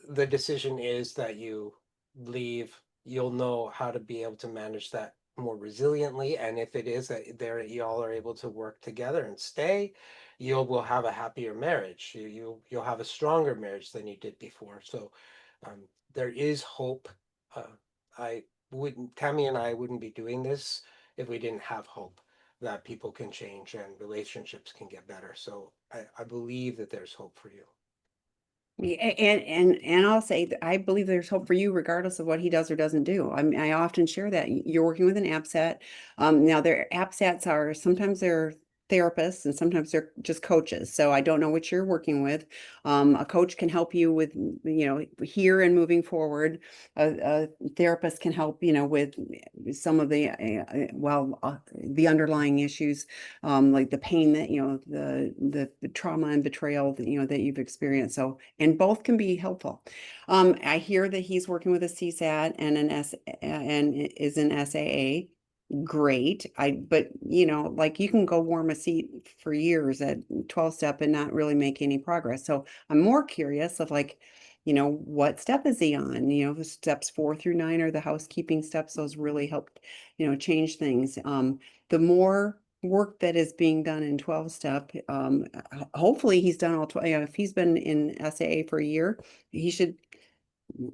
the decision is that you leave, you'll know how to be able to manage that more resiliently. And if it is that there y'all are able to work together and stay, you will have a happier marriage. You'll have a stronger marriage than you did before. So um, there is hope. Uh, I wouldn't, Tammy and I wouldn't be doing this if we didn't have hope that people can change and relationships can get better. So I believe that there's hope for you. Yeah, and I'll say that I believe there's hope for you regardless of what he does or doesn't do. I mean, I often share that you're working with an app set. Now their app sets are sometimes they're therapists and sometimes they're just coaches. So I don't know what you're working with. A coach can help you with, here and moving forward. A therapist can help, with some of the underlying issues, like the pain that, the trauma and betrayal that, that you've experienced. So, and both can be helpful. I hear that he's working with a CSAT and and is an SAA. Great. But like you can go warm a seat for years at 12 step and not really make any progress. So I'm more curious of like, what step is he on? The steps 4 through 9 are the housekeeping steps. Those really help, change things. The more work that is being done in 12 step, hopefully he's done all 12. If he's been in SAA for a year, he should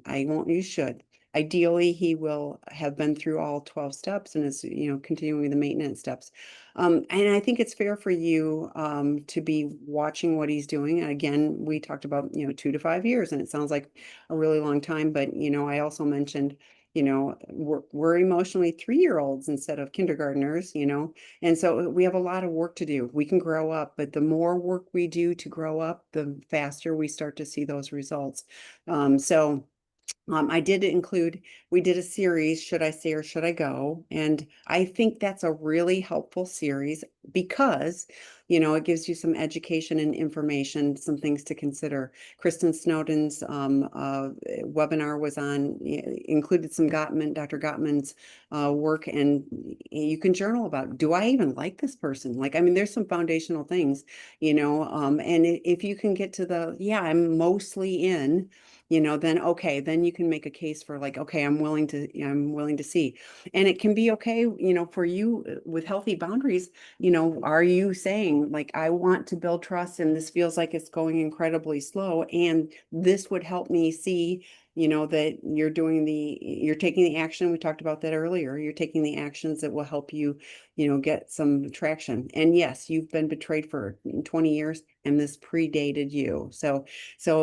I won't you should. Ideally, he will have been through all 12 steps and is, continuing the maintenance steps. And I think it's fair for you to be watching what he's doing. And again, we talked about, 2 to 5 years, and it sounds like a really long time. But, I also mentioned, we're emotionally 3-year-olds instead of kindergartners, and so we have a lot of work to do. We can grow up, but the more work we do to grow up, the faster we start to see those results. I did include, we did a series, Should I Stay or Should I Go? And I think that's a really helpful series because, it gives you some education and information, some things to consider. Kristen Snowden's webinar was on, included some Dr. Gottman's work, and you can journal about, do I even like this person? Like, I mean, there's some foundational things, and if you can get to yeah, I'm mostly in, then okay, then you can make a case for like, okay, I'm willing to see. And it can be okay, for you with healthy boundaries, are you saying like, I want to build trust and this feels like it's going incredibly slow, and this would help me see, that you're taking the action. We talked about that earlier. You're taking the actions that will help you, get some traction. And yes, you've been betrayed for 20 years and this predated you. So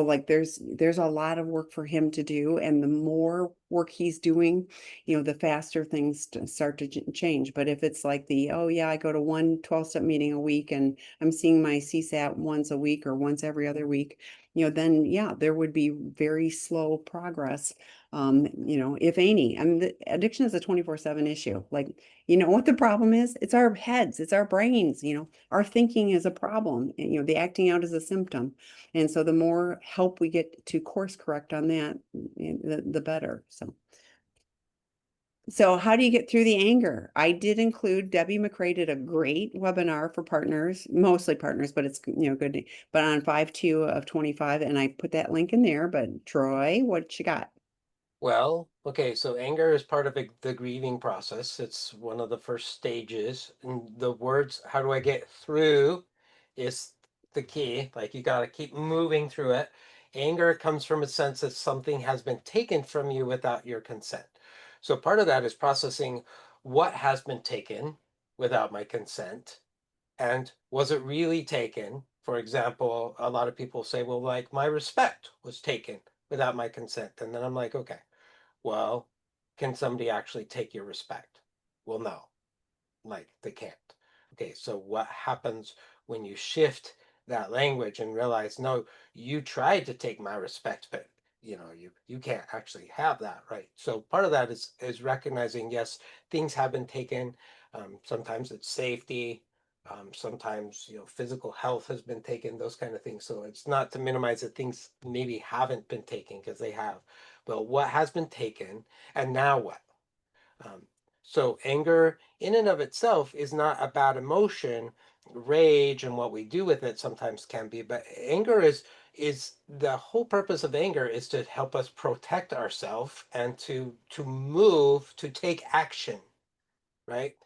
like there's a lot of work for him to do, and the more work he's doing, the faster things start to change. But if it's like oh yeah, I go to one 12-step meeting a week and I'm seeing my CSAT once a week or once every other week, then yeah, there would be very slow progress. If any. I mean, the addiction is a 24/7 issue. Like, what the problem is? It's our heads, it's our brains, our thinking is a problem. And, the acting out is a symptom. And so the more help we get to course correct on that, the better. So how do you get through the anger? I did include Debbie McCrae did a great webinar for partners, mostly partners, but it's, good. But on 5/2 of 25, and I put that link in there. But Troy, what you got? Well, okay, so anger is part of the grieving process. It's one of the first stages. And the words, how do I get through, is the key. Like you got to keep moving through it. Anger comes from a sense that something has been taken from you without your consent. So part of that is processing what has been taken without my consent, and was it really taken? For example, a lot of people say, well, like my respect was taken without my consent. And then I'm like, okay, well, can somebody actually take your respect? Well, no, like they can't. Okay, so what happens when you shift that language and realize, no, you tried to take my respect, but you can't actually have that, right? So part of that is recognizing, yes, things have been taken. Sometimes it's safety. Sometimes physical health has been taken, those kind of things. So it's not to minimize that things maybe haven't been taken, because they have, but what has been taken, and now what? Um, so anger in and of itself is not a bad emotion. Rage and what we do with it sometimes can be, but anger is the whole purpose of anger is to help us protect ourselves and to move, to take action, right?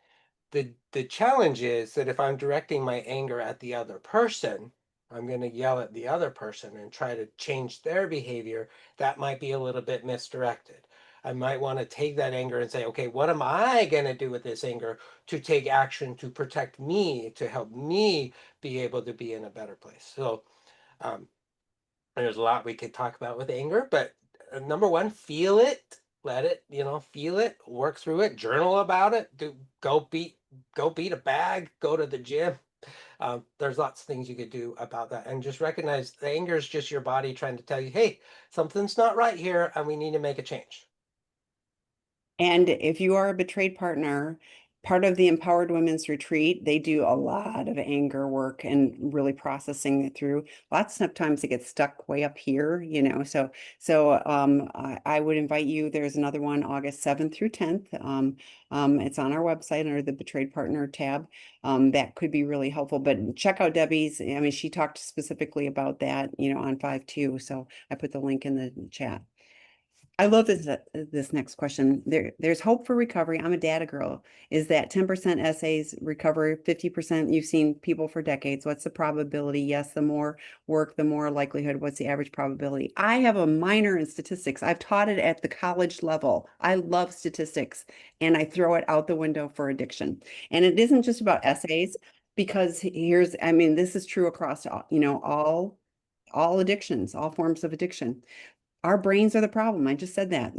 The challenge is that if I'm directing my anger at the other person, I'm going to yell at the other person and try to change their behavior. That might be a little bit misdirected. I might want to take that anger and say, okay, what am I going to do with this anger to take action to protect me, to help me be able to be in a better place? So, um, there's a lot we could talk about with anger, but number one, feel it, let it, feel it, work through it, journal about it, go beat a bag, go to the gym. There's lots of things you could do about that, and just recognize the anger is just your body trying to tell you, hey, something's not right here, and we need to make a change. And if you are a betrayed partner, part of the Empowered Women's Retreat, they do a lot of anger work and really processing it through. Lots of times it gets stuck way up here, I would invite you. There's another one August 7th through 10th. It's on our website under the Betrayed Partner tab. That could be really helpful. But check out Debbie's. I mean, she talked specifically about that, on 5/2. So I put the link in the chat. I love this next question. There's hope for recovery. I'm a data girl. Is that 10% essays recover, 50% you've seen people for decades? What's the probability? Yes, the more work, the more likelihood. What's the average probability? I have a minor in statistics. I've taught it at the college level. I love statistics, and I throw it out the window for addiction. And it isn't just about essays, because I mean, this is true across all addictions, all forms of addiction. Our brains are the problem. I just said that.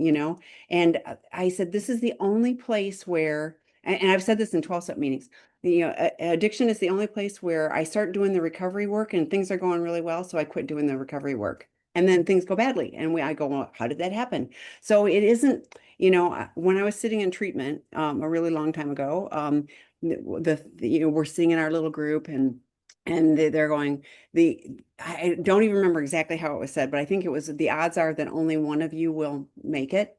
And I said, this is the only place where, and I've said this in 12-step meetings, addiction is the only place where I start doing the recovery work and things are going really well. So I quit doing the recovery work. And then things go badly. And I go, well, how did that happen? So it isn't, when I was sitting in treatment a really long time ago, we're sitting in our little group, and they're going, I don't even remember exactly how it was said, but I think it was, the odds are that only one of you will make it.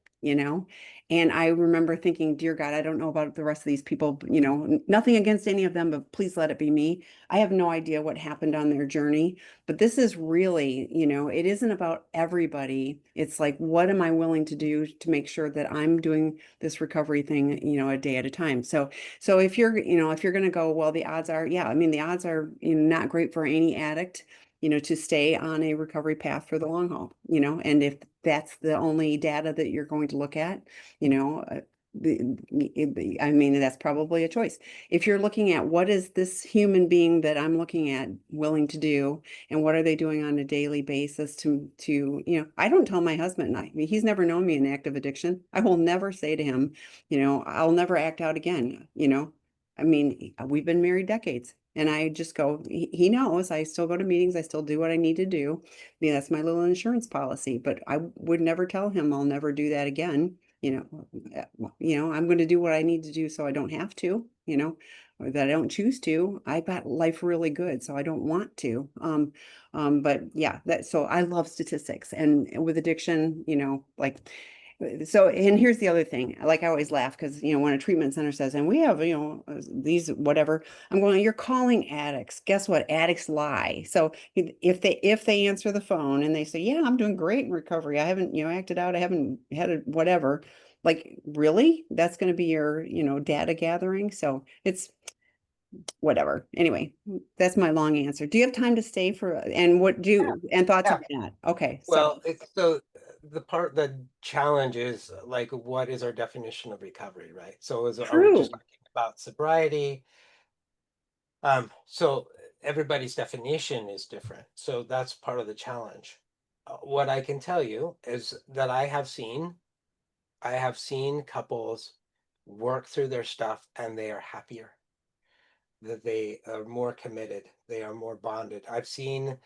And I remember thinking, dear God, I don't know about the rest of these people, nothing against any of them, but please let it be me. I have no idea what happened on their journey, but this is really, it isn't about everybody. It's like, what am I willing to do to make sure that I'm doing this recovery thing, a day at a time? So if you're going to go, well, the odds are, yeah, I mean, the odds are, not great for any addict, to stay on a recovery path for the long haul, and if that's the only data that you're going to look at, you know, uh, I mean, that's probably a choice. If you're looking at what is this human being that I'm looking at willing to do, and what are they doing on a daily basis I don't tell my husband, I mean, he's never known me in active addiction. I will never say to him, I'll never act out again. I mean, we've been married decades. And I just go, he knows I still go to meetings. I still do what I need to do. I mean, that's my little insurance policy, but I would never tell him I'll never do that again. I'm going to do what I need to do so I don't have to, or that I don't choose to. I got life really good, so I don't want to. But yeah, so I love statistics, and with addiction, like, so, and here's the other thing, like I always laugh because, when a treatment center says, and we have, these whatever, I'm going, you're calling addicts. Guess what? Addicts lie. So if they answer the phone and they say, yeah, I'm doing great in recovery. I haven't, acted out. I haven't had a whatever. Like, really? That's going to be your, data gathering. So it's whatever. Anyway, that's my long answer. Do you have time to stay and thoughts Yeah. on that? Okay. So Well, it's so the challenge is like, what is our definition of recovery, right? So are we True. just talking about sobriety? So everybody's definition is different. So that's part of the challenge. What I can tell you is that I have seen couples work through their stuff and they are happier, that they are more committed, they are more bonded. I've seen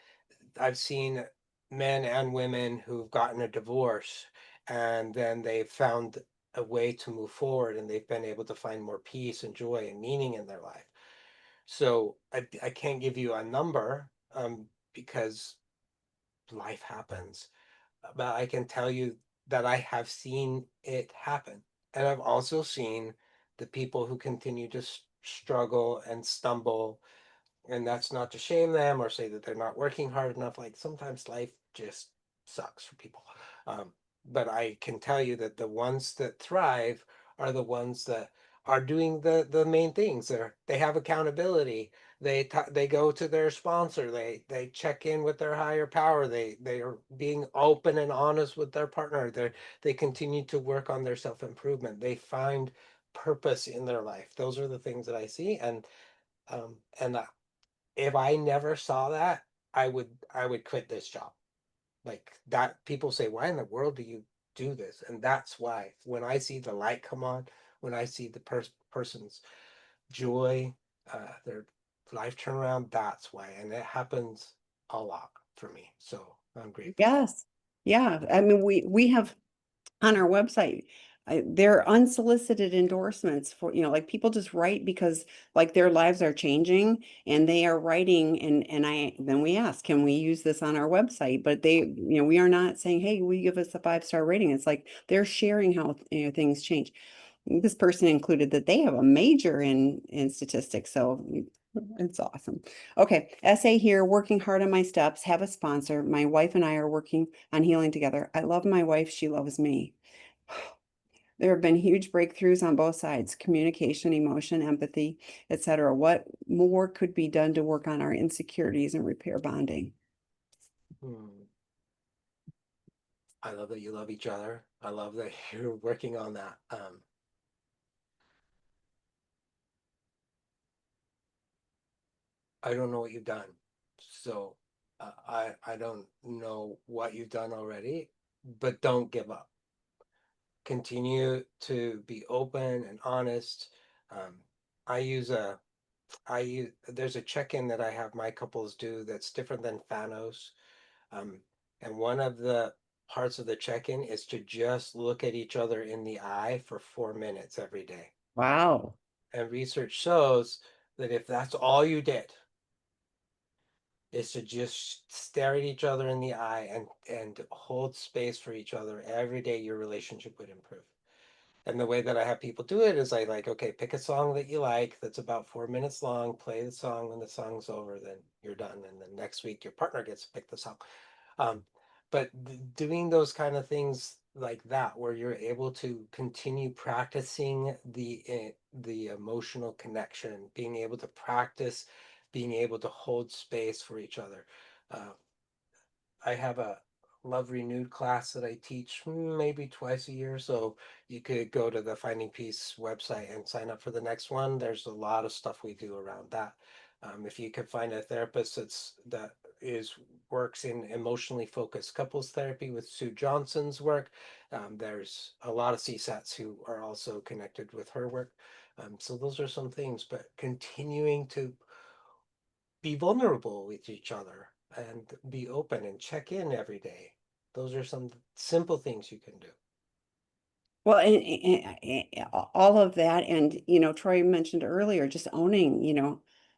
men and women who've gotten a divorce and then they've found a way to move forward and they've been able to find more peace and joy and meaning in their life. So I can't give you a number because life happens, but I can tell you that I have seen it happen. And I've also seen the people who continue to struggle and stumble, and that's not to shame them or say that they're not working hard enough. Like sometimes life just sucks for people. Um, but I can tell you that the ones that thrive are the ones that are doing the main things. They have accountability. They go to their sponsor. They check in with their higher power. They are being open and honest with their partner. They continue to work on their self improvement. They find purpose in their life. Those are the things that I see, and if I never saw that, I would quit this job. Like that, people say, why in the world do you do this? And that's why when I see the light come on, when I see the person's joy, their life turn around, that's why. And it happens a lot for me. So I'm grateful. Yes. Yeah. I mean, we have on our website, they're unsolicited endorsements for, like people just write because like their lives are changing and they are writing and then we ask, can we use this on our website? But we are not saying, hey, will you give us a 5-star rating? It's like they're sharing how, things change. This person included that they have a major in statistics, so it's awesome. Okay, essay here, working hard on my steps, have a sponsor. My wife and I are working on healing together. I love my wife, she loves me. There have been huge breakthroughs on both sides, communication, emotion, empathy, etc. What more could be done to work on our insecurities and repair bonding? Hmm. I love that you love each other. I love that you're working on that. I don't know what you've done. So I don't know what you've done already, but don't give up. Continue to be open and honest. Um, I use a there's a check-in that I have my couples do that's different than Fanos. Um, and one of the parts of the check-in is to just look at each other in the eye for 4 minutes every day. Wow. And research shows that if that's all you did, is to just stare at each other in the eye and hold space for each other every day, your relationship would improve. And the way that I have people do it is I like, okay, pick a song that you like that's about 4 minutes long, play the song. When the song's over, then you're done. And then next week your partner gets to pick the song. um, but doing those kind of things like that where you're able to continue practicing the emotional connection, being able to practice being able to hold space for each other. uh, I have a love renewed class that I teach maybe twice a year. So you could go to the Finding Peace website and sign up for the next one. There's a lot of stuff we do around that. If you could find a therapist that is works in emotionally focused couples therapy with Sue Johnson's work, there's a lot of CSATs who are also connected with her work. So those are some things, but continuing to be vulnerable with each other and be open and check in every day. Those are some simple things you can do. Well, all of that, and Troy mentioned earlier, just owning,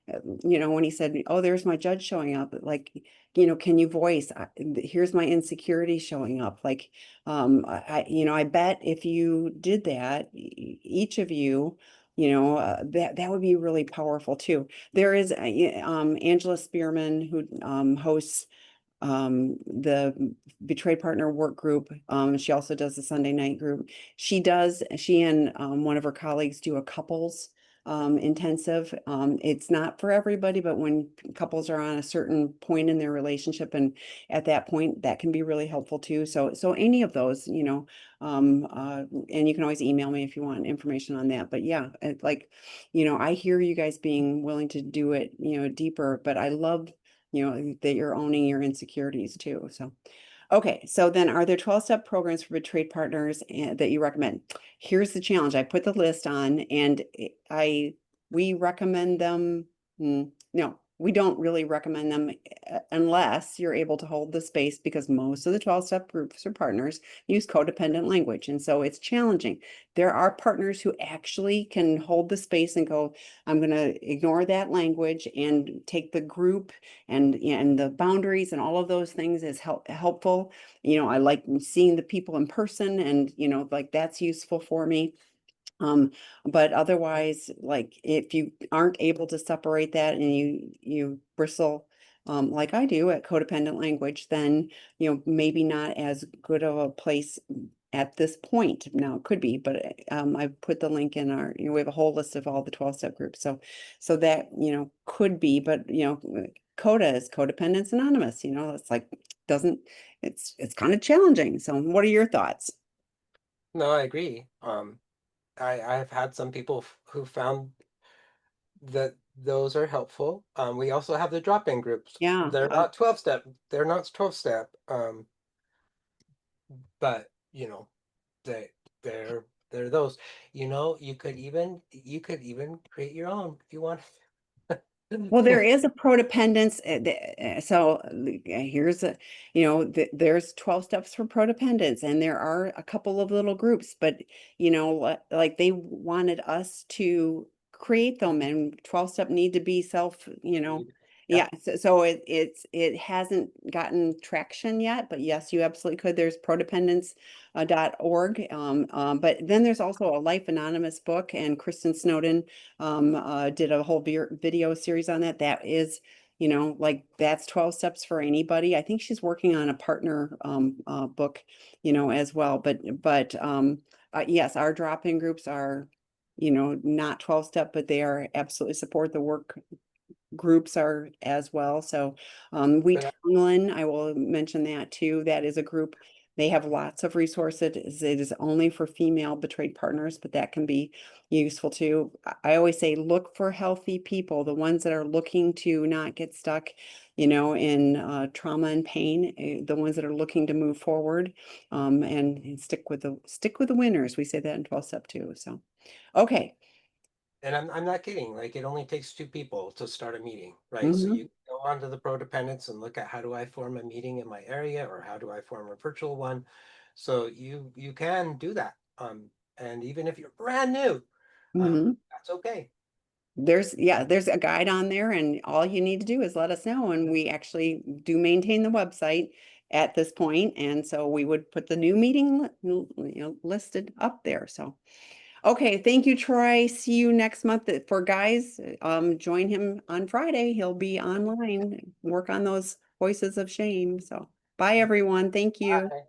when he said, "Oh, there's my judge showing up," like, can you voice? Here's my insecurity showing up. Like, I bet if you did that, each of you, that would be really powerful too. There is, Angela Spearman who hosts the betrayed partner work group. She also does the Sunday night group. She and one of her colleagues do a couples intensive. It's not for everybody, but when couples are on a certain point in their relationship and at that point, that can be really helpful too. So any of those, and you can always email me if you want information on that. But yeah, like, I hear you guys being willing to do it, deeper, but I love, that you're owning your insecurities too. So. Okay, so then are there 12-step programs for betrayed partners that you recommend? Here's the challenge. I put the list on and we recommend them. No, we don't really recommend them unless you're able to hold the space because most of the 12-step groups or partners use codependent language. And so it's challenging. There are partners who actually can hold the space and go, I'm going to ignore that language and take the group and the boundaries and all of those things is helpful. I like seeing the people in person and like that's useful for me. But otherwise, like if you aren't able to separate that and you bristle like I do at codependent language, then maybe not as good of a place at this point. Now it could be, but I put the link in our, we have a whole list of all the 12-step groups. So that, could be, but CODA is Codependence Anonymous, it's like doesn't it's kind of challenging. So what are your thoughts? No, I agree. I've had some people who found that those are helpful. We also have the drop-in groups. Yeah. They're not 12-step. They're not 12-step. But they they're those. You could even create your own if you want. Well, there is a prodependence. So here's there's 12 steps for prodependence, and there are a couple of little groups, but like they wanted us to create them, and 12-step need to be self, Yeah. yeah. So it hasn't gotten traction yet, but yes, you absolutely could. There's prodependence.org. But then there's also a Life Anonymous book, and Kristen Snowden did a whole video series on that. That is, like that's 12 steps for anybody. I think she's working on a partner book, as well. But yes, our drop-in groups are, not 12-step, but they are absolutely support the work groups are as well. So We But Tonglin, I will mention that too. That is a group. They have lots of resources. It is only for female betrayed partners, but that can be useful too. I always say look for healthy people, the ones that are looking to not get stuck, in trauma and pain, the ones that are looking to move forward, and stick with the winners. We say that in 12 step too. So, okay. and I'm not kidding. Like it only takes two people to start a meeting, right? So Mhm. you go onto the Prodependence and look at how do I form a meeting in my area or how do I form a virtual one. So you can do that. And even if you're brand new, Mhm. that's okay. There's a guide on there and all you need to do is let us know. And we actually do maintain the website at this point. And so we would put the new meeting listed up there. So, okay. Thank you, Troy. See you next month. For guys, join him on Friday. He'll be online, work on those voices of shame. So bye everyone. Thank you. Bye.